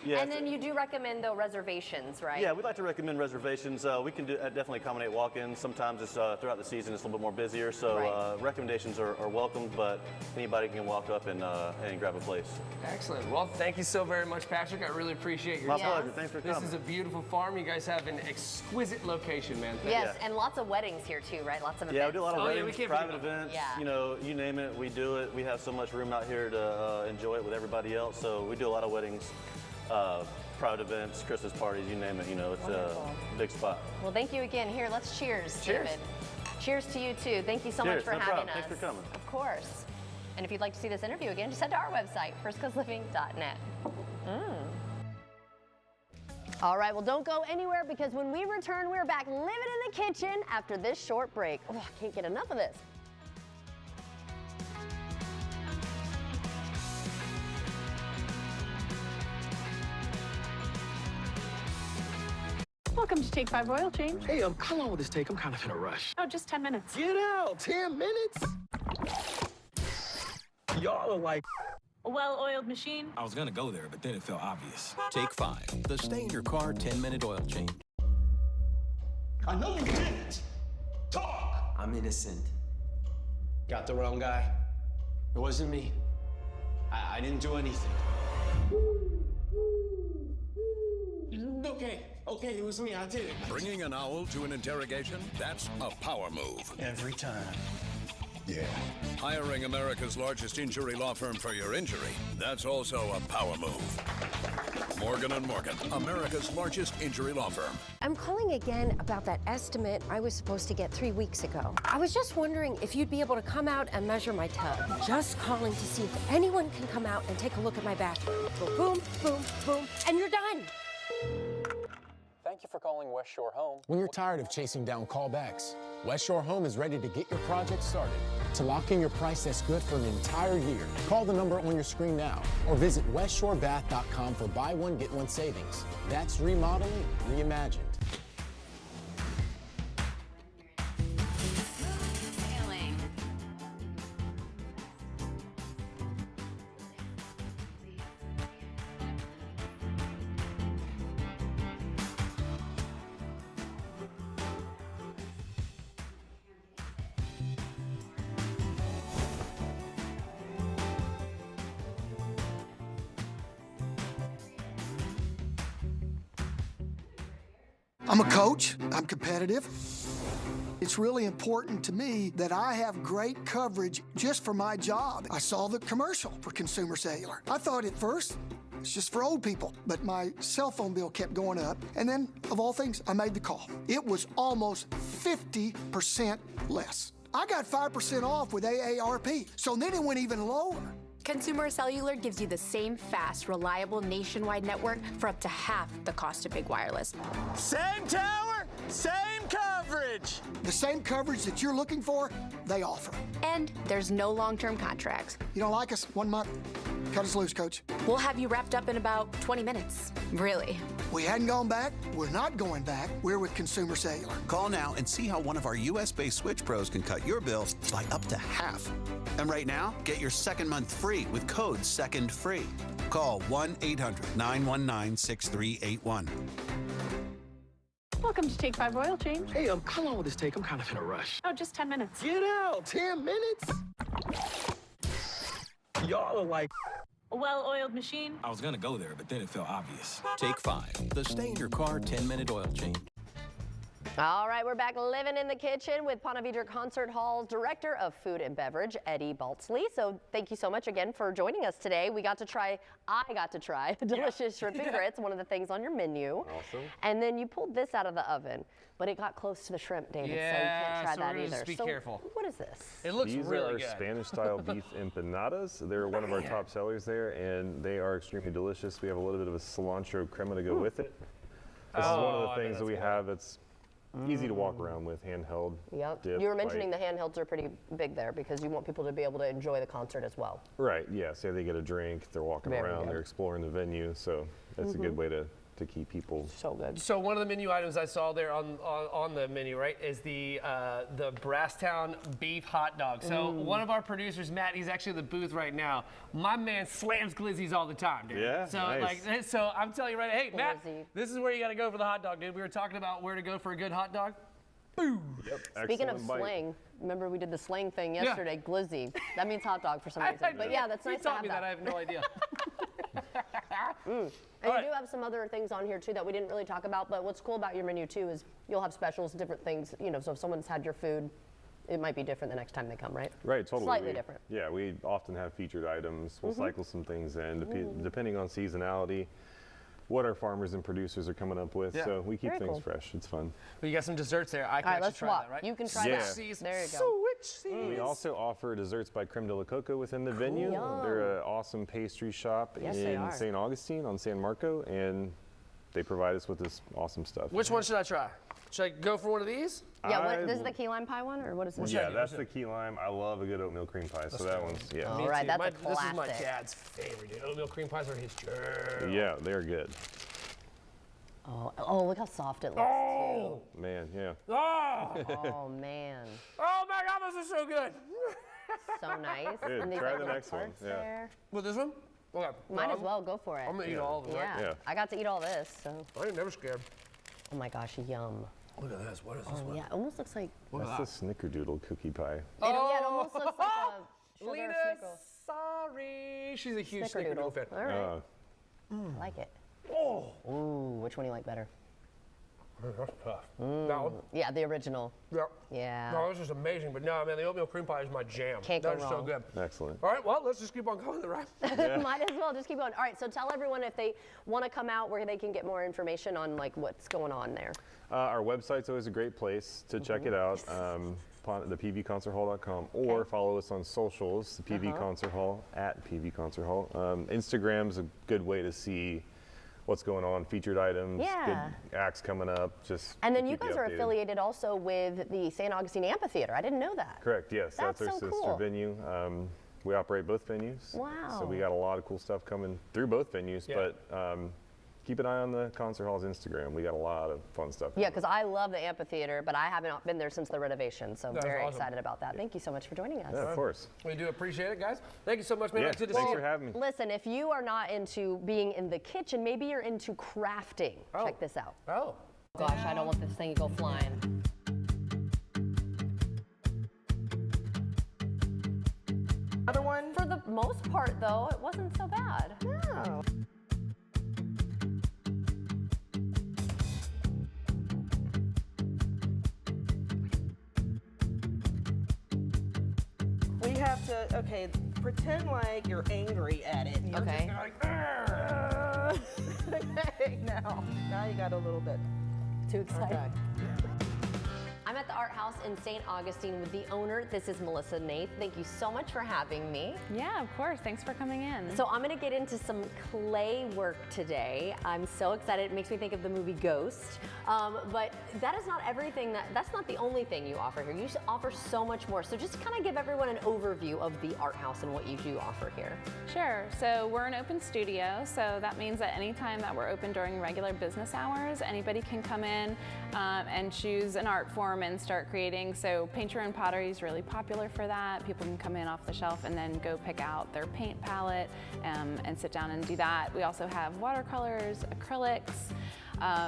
S9: Yeah,
S2: and then you do recommend, though, reservations, right?
S9: Yeah, we'd like to recommend reservations. We can definitely accommodate walk-ins. Sometimes it's throughout the season it's a little bit more busier, so recommendations are welcome, but anybody can walk up and grab a place.
S3: Excellent. Well, thank you so very much, Patrick. I really appreciate your
S9: My
S3: time.
S9: pleasure. Thanks for coming.
S3: This is a beautiful farm. You guys have an exquisite location, man.
S2: Yes, and lots of weddings here, too, right? Lots of events.
S9: Yeah, we do a lot of weddings,
S3: we
S9: private events,
S2: Yeah.
S9: you know, you name it, we do it. We have so much room out here to enjoy it with everybody else, so we do a lot of weddings, private events, Christmas parties, you name it, you know, it's a big spot.
S2: Well, thank you again. Here, let's cheers,
S9: Cheers.
S2: David. Cheers to you, too. Thank you so
S9: Cheers,
S2: much for
S9: no
S2: having
S9: problem.
S2: us.
S9: Thanks for coming.
S2: Of course. And if you'd like to see this interview again, just head to our website, firstcoastliving.net. All right, well, don't go anywhere, because when we return, we're back living in the kitchen after this short break. Oh, I can't get enough of this.
S10: Welcome to Take 5 Oil Change.
S11: Hey, how long will this take? I'm kind of in a rush.
S10: Oh, just 10 minutes.
S11: Get out! 10 minutes? Y'all are like...
S10: A well-oiled machine.
S29: I was gonna go there, but then it felt obvious. Take 5, the stay-in-your-car 10-minute oil change.
S11: I know you didn't. Talk!
S24: I'm innocent.
S11: Got the wrong guy. It wasn't me. I didn't do anything. Okay, it was me. I did it.
S1: Bringing an owl to an interrogation? That's a power move.
S11: Every time. Yeah.
S1: Hiring America's largest injury law firm for your injury? That's also a power move. Morgan & Morgan, America's largest injury law firm.
S12: I'm calling again about that estimate I was supposed to get 3 weeks ago. I was just wondering if you'd be able to come out and measure my tub. Just calling to see if anyone can come out and take a look at my bathroom. Go boom, boom, boom, and you're done.
S13: Thank you for calling West Shore Home.
S14: When you're tired of chasing down callbacks, West Shore Home is ready to get your project started. To lock in your price that's good for an entire year, call the number on your screen now or visit westshorebath.com for buy one, get one savings. That's remodeling reimagined.
S15: I'm a coach. I'm competitive. It's really important to me that I have great coverage just for my job. I saw the commercial for Consumer Cellular. I thought at first it's just for old people, but my cell phone bill kept going up. And then, of all things, I made the call. It was almost 50% less. I got 5% off with AARP, so then it went even lower.
S16: Consumer Cellular gives you the same fast, reliable nationwide network for up to half the cost of big wireless.
S15: Same tower, same coverage. The same coverage that you're looking for, they offer.
S16: And there's no long-term contracts.
S15: You don't like us? 1 month. Cut us loose, Coach.
S16: We'll have you wrapped up in about 20 minutes. Really.
S15: We hadn't gone back. We're not going back. We're with Consumer Cellular.
S17: Call now and see how one of our U.S.-based Switch Pros can cut your bill by up to half. And right now, get your second month free with code SECONDFREE. Call 1-800-919-6381.
S10: Welcome to Take 5 Oil Change.
S11: Hey, how long will this take? I'm kind of in a rush.
S10: Oh, just 10 minutes.
S11: Get out! 10 minutes? Y'all are like...
S10: A well-oiled machine.
S29: I was gonna go there, but then it felt obvious. Take 5, the stay-in-your-car 10-minute oil change.
S2: All right, we're back living in the kitchen with Ponte Vedra Concert Hall's Director of Food and Beverage, Eddie Baltzley. So thank you so much again for joining us today. I got to try delicious shrimp and grits, one of the things on your menu.
S18: Awesome.
S2: And then you pulled this out of the oven, but it got close to the shrimp, David, so you can't try that either.
S3: Just be careful.
S2: What is this?
S3: It looks
S18: These
S3: really
S18: are
S3: good.
S18: Spanish-style beef empanadas. They're one of our top sellers there, and they are extremely delicious. We have a little bit of a cilantro crema to go with it. This is one of the things that we have that's easy to walk around with, handheld.
S2: Yep.
S18: Dip,
S2: You were mentioning
S18: bite.
S2: the handhelds are pretty big there because you want people to be able to enjoy the concert as well.
S18: Right, yeah. Say they get a drink, they're walking
S2: Very
S18: around,
S2: good.
S18: they're exploring the venue, so that's a good way to keep people.
S2: So good.
S3: So one of the menu items I saw there on the menu, right, is the Brasstown beef hot dog. So one of our producers, Matt, he's actually in the booth right now. My man slams glizzies all the time, dude.
S18: Yeah,
S3: So
S18: nice.
S3: so I'm telling you right, hey Matt,
S2: Glizzy.
S3: this is where you got to go for the hot dog, dude. We were talking about where to go for a good hot dog. Boom.
S18: Yep,
S2: Speaking of
S18: excellent bite.
S2: slang, remember we did the slang thing
S3: Yeah.
S2: yesterday, glizzy. That means hot dog for some reason. But yeah, that's nice
S3: You
S2: to
S3: taught
S2: have
S3: me that. I have no idea.
S2: And you do have some other things on here too that we didn't really talk about, but what's cool about your menu too is you'll have specials, different things, so if someone's had your food, it might be different the next time they come, right?
S18: Right, totally.
S2: Slightly different.
S18: Yeah, we often have featured items. We'll cycle some things in, depending on seasonality, what our farmers and producers are coming up with.
S3: Yeah.
S18: So we keep
S2: Very
S18: things
S2: cool.
S18: fresh. It's fun.
S3: But you got some desserts there. I can
S2: All right,
S3: actually
S2: let's
S3: try
S2: swap.
S3: that, right?
S2: You can try
S18: Yeah.
S2: that. There you go.
S18: We also offer desserts by Creme de la Coco within the venue.
S2: Yum.
S18: They're an awesome pastry shop
S2: Yes, they
S18: in
S2: are.
S18: St. Augustine on San Marco, and they provide us with this awesome stuff.
S3: Which one should I try? Should I go for one of these?
S2: Yeah, this is the key lime pie one, or what is this?
S18: Yeah, that's the key lime. I love a good oatmeal cream pie, so that one's, yeah.
S2: All right, that's a
S3: This is my
S2: classic.
S3: dad's favorite, dude. Oatmeal cream pies are his jam.
S18: Yeah, they're good.
S2: Oh, look how soft it looks
S3: Oh!
S18: Man, yeah.
S3: Oh!
S2: Oh man,
S3: Oh my God, this is so good.
S2: so nice.
S18: Dude,
S2: And these
S18: try
S2: like
S18: the
S2: little
S18: next one,
S2: parts
S18: yeah.
S2: there.
S3: With this one? Okay.
S2: Might as well go for it.
S3: I'm gonna eat all of them.
S2: Yeah.
S3: Right?
S2: I got to eat all this, so.
S3: I ain't never scared.
S2: Oh my gosh, yum.
S3: Look at this. What is this
S2: Oh
S3: one?
S2: yeah, it almost looks like.
S18: That's the snickerdoodle cookie pie.
S2: Yeah, it almost looks like a sugar
S3: Lena,
S2: snickle.
S3: sorry. She's a huge
S2: Snickerdoodle.
S3: Snickerdoodle fan.
S2: All right. I like it.
S3: Oh,
S2: Ooh, which one do you like better?
S3: that's tough. That one?
S2: Yeah, the original.
S3: Yeah.
S2: Yeah.
S3: No, this is amazing. But no, man, the oatmeal cream pie is my jam.
S2: Can't go
S3: That is so
S2: wrong.
S3: good.
S18: Excellent.
S3: All right, well, let's just keep on going, right?
S2: Might as well just keep going. All right, so tell everyone if they want to come out where they can get more information on like what's going on there.
S18: Our website's always a great place to check it out. thepvconcerthall.com, or follow us on socials, the PV Concert Hall, at PV Concert Hall. Instagram's a good way to see what's going on, featured items,
S2: Yeah.
S18: good acts coming up. Just
S2: And
S18: to
S2: then you
S18: keep
S2: guys are
S18: updated.
S2: affiliated also with the St. Augustine Amphitheater. I didn't know that.
S18: Correct, yes.
S2: That's
S18: our
S2: so
S18: sister
S2: cool.
S18: venue. We operate both venues.
S2: Wow.
S18: So we got a lot of cool stuff coming through both venues, but keep an eye on the Concert Hall's Instagram. We got a lot of fun stuff.
S2: Yeah, because I love the amphitheater, but I haven't been there since the renovation, so I'm
S3: That's
S2: very
S3: awesome.
S2: excited about that. Thank you so much for joining us.
S18: Yeah, of course.
S3: We do appreciate it, guys. Thank you so much, man.
S18: Yeah,
S3: Good to
S18: thanks
S3: see
S18: for
S3: you.
S18: having me.
S2: Listen, if you are not into being in the kitchen, maybe you're into crafting. Check this out.
S3: Oh.
S2: Gosh, I don't want this thing to go flying.
S4: Another one?
S2: For the most part, though, it wasn't so bad.
S4: No. We have to, okay, pretend like you're angry at it. You're
S2: Okay.
S4: just like, "Argh." Okay, now you got a little bit.
S2: Too excited.
S4: Okay.
S2: I'm at the Art House in St. Augustine with the owner. This is Melissa Nath. Thank you so much for having me.
S13: Yeah, of course. Thanks for coming in.
S2: So I'm going to get into some clay work today. I'm so excited. It makes me think of the movie Ghost. But that is not everything. That's not the only thing you offer here. You offer so much more. So just kind of give everyone an overview of the Art House and what you do offer here.
S13: Sure. So we're an open studio. So that means that any time that we're open during regular business hours, anybody can come in and choose an art form and start creating. So paint your own pottery is really popular for that. People can come in off the shelf and then go pick out their paint palette and sit down and do that. We also have watercolors, acrylics.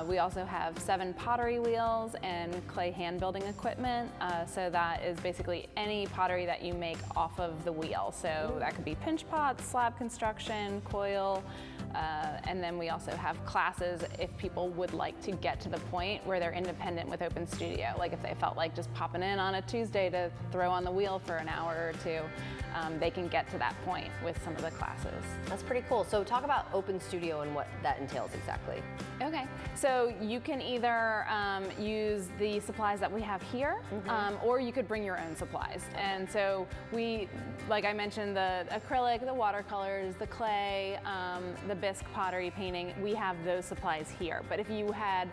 S13: We also have 7 pottery wheels and clay hand building equipment. So that is basically any pottery that you make off of the wheel. So that could be pinch pots, slab construction, coil, and then we also have classes if people would like to get to the point where they're independent with Open Studio. Like if they felt like just popping in on a Tuesday to throw on the wheel for an hour or two, they can get to that point with some of the classes.
S2: That's pretty cool. So talk about Open Studio and what that entails exactly.
S13: Okay, so you can either use the supplies that we have here, or you could bring your own supplies. And so we, like I mentioned, the acrylic, the watercolors, the clay, the bisque pottery painting, we have those supplies here. But if you had,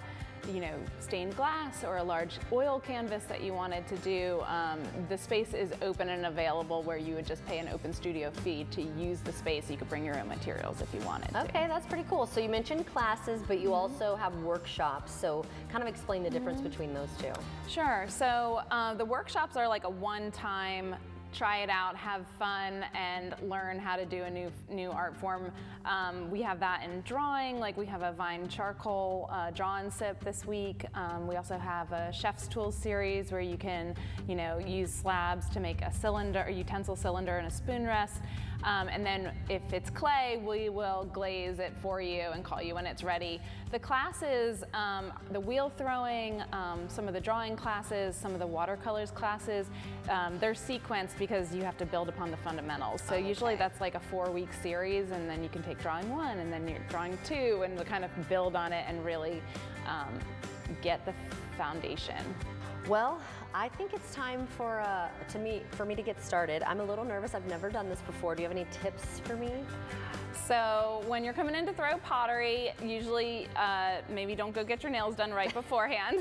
S13: you know, stained glass or a large oil canvas that you wanted to do, the space is open and available where you would just pay an Open Studio fee to use the space. You could bring your own materials if you wanted to.
S2: Okay, that's pretty cool. So you mentioned classes, but you also have workshops. So kind of explain the difference between those two.
S13: Sure. So the workshops are like a one-time try it out, have fun, and learn how to do a new art form. We have that in drawing, like we have a Vine charcoal draw and sip this week. We also have a chef's tools series where you can, you know, use slabs to make a cylinder, a utensil cylinder, and a spoon rest. And then if it's clay, we will glaze it for you and call you when it's ready. The classes, the wheel throwing, some of the drawing classes, some of the watercolors classes, they're sequenced because you have to build upon the fundamentals. So usually that's like a 4-week series, and then you can take drawing 1 and then you're drawing 2 and we'll kind of build on it and really get the foundation.
S2: Well, I think it's time for me to get started. I'm a little nervous. I've never done this before. Do you have any tips for me?
S13: So when you're coming in to throw pottery, usually maybe don't go get your nails done right beforehand.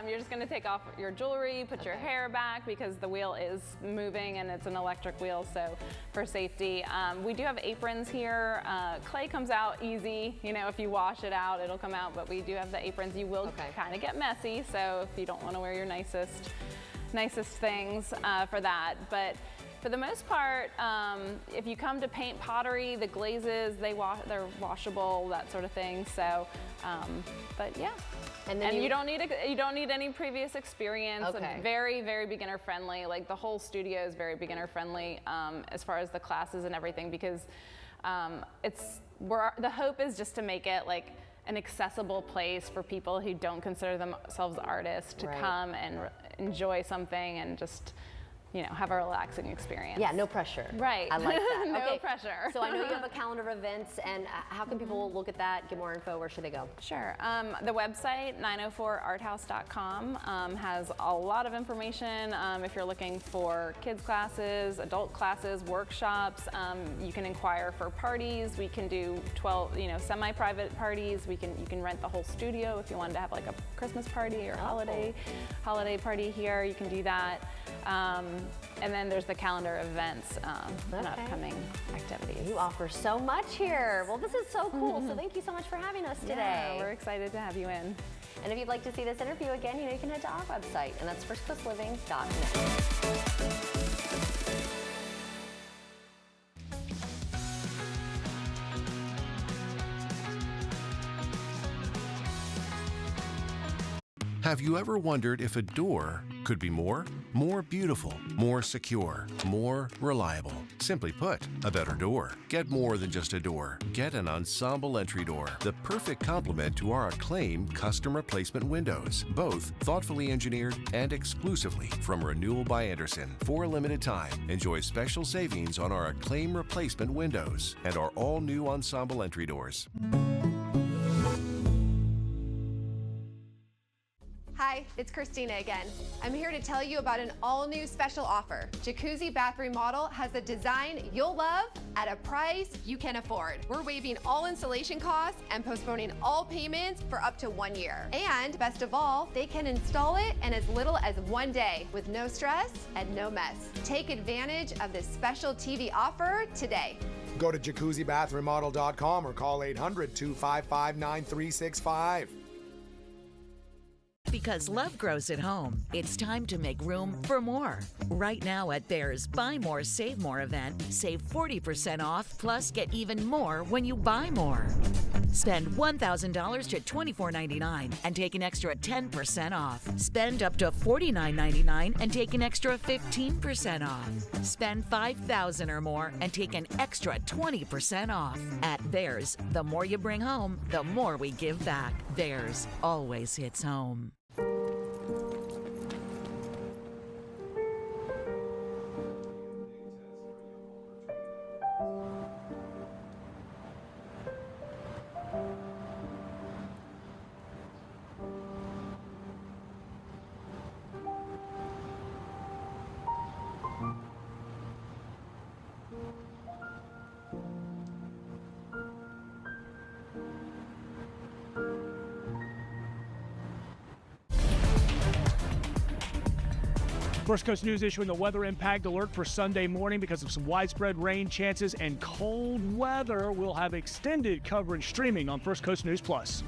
S13: You're just gonna take off your jewelry, put your hair back because the wheel is moving and it's an electric wheel, so for safety. We do have aprons here. Clay comes out easy. You know, if you wash it out, it'll come out, but we do have the aprons. You will kind of get messy, so if you don't want to wear your nicest things for that. But for the most part, if you come to paint pottery, the glazes, they're washable, that sort of thing. So, but yeah. And you don't need any previous experience.
S2: Okay.
S13: Very, very beginner friendly. Like the whole studio is very beginner friendly as far as the classes and everything, because the hope is just to make it like an accessible place for people who don't consider themselves artists to come and enjoy something and just have a relaxing experience.
S2: Yeah, no pressure.
S13: Right.
S2: I like that.
S13: No
S2: Okay,
S13: pressure.
S2: So I know you have a calendar of events, and how can people look at that, get more info? Where should they go?
S13: Sure. The website, 904arthouse.com, has a lot of information. If you're looking for kids classes, adult classes, workshops, you can inquire for parties. We can do 12, semi-private parties. You can rent the whole studio if you wanted to have like a Christmas party or holiday party here. You can do that. And then there's the calendar of events and upcoming activities.
S2: You offer so much here. Well, this is so cool. So thank you so much for having us today.
S13: Yeah, we're excited to have you in.
S2: And if you'd like to see this interview again, you can head to our website, and that's firstclassliving.net.
S19: Have you ever wondered if a door could be more? More beautiful, more secure, more reliable. Simply put, a better door. Get more than just a door. Get an Ensemble entry door, the perfect complement to our acclaimed custom replacement windows. Both thoughtfully engineered and exclusively from Renewal by Andersen. For a limited time, enjoy special savings on our acclaimed replacement windows and our all-new Ensemble entry doors.
S20: Hi, it's Christina again. I'm here to tell you about an all-new special offer. Jacuzzi Bath Remodel has a design you'll love at a price you can afford. We're waiving all installation costs and postponing all payments for up to 1 year. And best of all, they can install it in as little as 1 day with no stress and no mess. Take advantage of this special TV offer today.
S21: Go to jacuzzibathremodel.com or call 800-255-9365.
S6: Because love grows at home, it's time to make room for more. Right now at Behr's Buy More, Save More event, save 40% off, plus get even more when you buy more. Spend $1,000 to $24.99 and take an extra 10% off. Spend up to $49.99 and take an extra 15% off. Spend $5,000 or more and take an extra 20% off. At Behr's, the more you bring home, the more we give back. Behr's always hits home.
S22: First Coast News issuing the weather impact alert for Sunday morning because of some widespread rain chances and cold weather. We'll have extended coverage streaming on First Coast News Plus.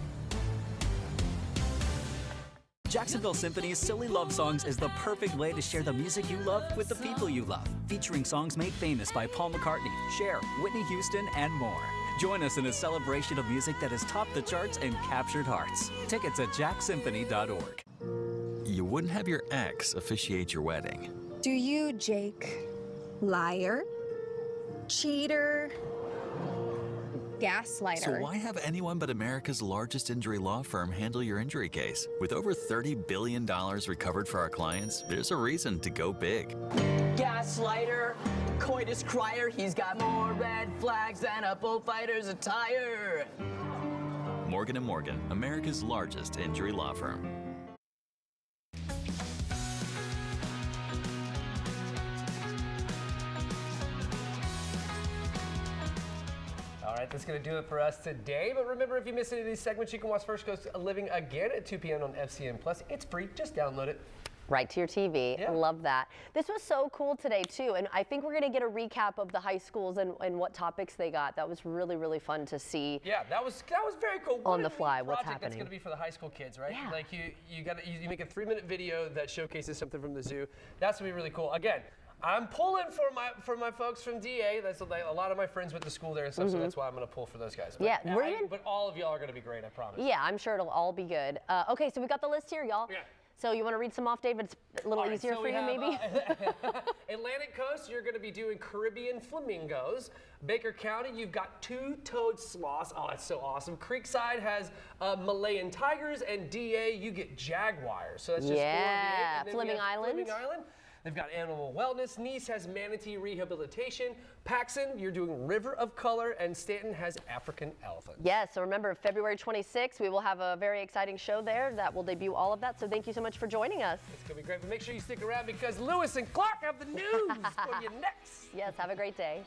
S23: Jacksonville Symphony's Silly Love Songs is the perfect way to share the music you love with the people you love. Featuring songs made famous by Paul McCartney, Cher, Whitney Houston, and more. Join us in a celebration of music that has topped the charts and captured hearts. Tickets at jacksymphony.org.
S25: You wouldn't have your ex officiate your wedding.
S26: Do you, Jake? Liar? Cheater? Gaslighter?
S25: So why have anyone but America's largest injury law firm handle your injury case? With over $30 billion recovered for our clients, there's a reason to go big.
S29: Gaslighter, coitus crier, he's got more red flags than a bullfighter's attire.
S25: Morgan & Morgan, America's largest injury law firm.
S3: All right, that's going to do it for us today. But remember, if you miss any of these segments, you can watch First Coast Living again at 2 p.m. on FCN Plus. It's free. Just download it.
S2: Right to your TV. Yeah. Love that. This was so cool today, too. And I think we're going to get a recap of the high schools and what topics they got. That was really, really fun to see.
S3: Yeah, that was very cool.
S2: On the fly, what's happening.
S3: That's going to be for the high school kids, right?
S2: Yeah.
S3: Like you make a 3-minute video that showcases something from the zoo. That's going to be really cool. Again, I'm pulling for my folks from DA. That's a lot of my friends went to school there and stuff, so that's why I'm going to pull for those guys. But,
S2: yeah,
S3: but all of y'all are going to be great, I promise.
S2: Yeah, I'm sure it'll all be good. Okay, so we got the list here, y'all. Yeah. So you want to read some off, David? It's a little easier for you, maybe?
S3: Atlantic Coast, you're going to be doing Caribbean flamingos. Baker County, you've got 2-toed sloths. Oh, that's so awesome. Creekside has Malayan tigers, and DA, you get jaguars. So that's just 4 of the 8.
S2: Fleming Island.
S3: They've got animal wellness. Nice has manatee rehabilitation. Paxson, you're doing River of Color, and Stanton has African elephant.
S2: Yes, so remember, February 26th, we will have a very exciting show there that will debut all of that. So thank you so much for joining us.
S3: It's going to be great, but make sure you stick around because Lewis and Clark have the news for you next.
S2: Yes, have a great day.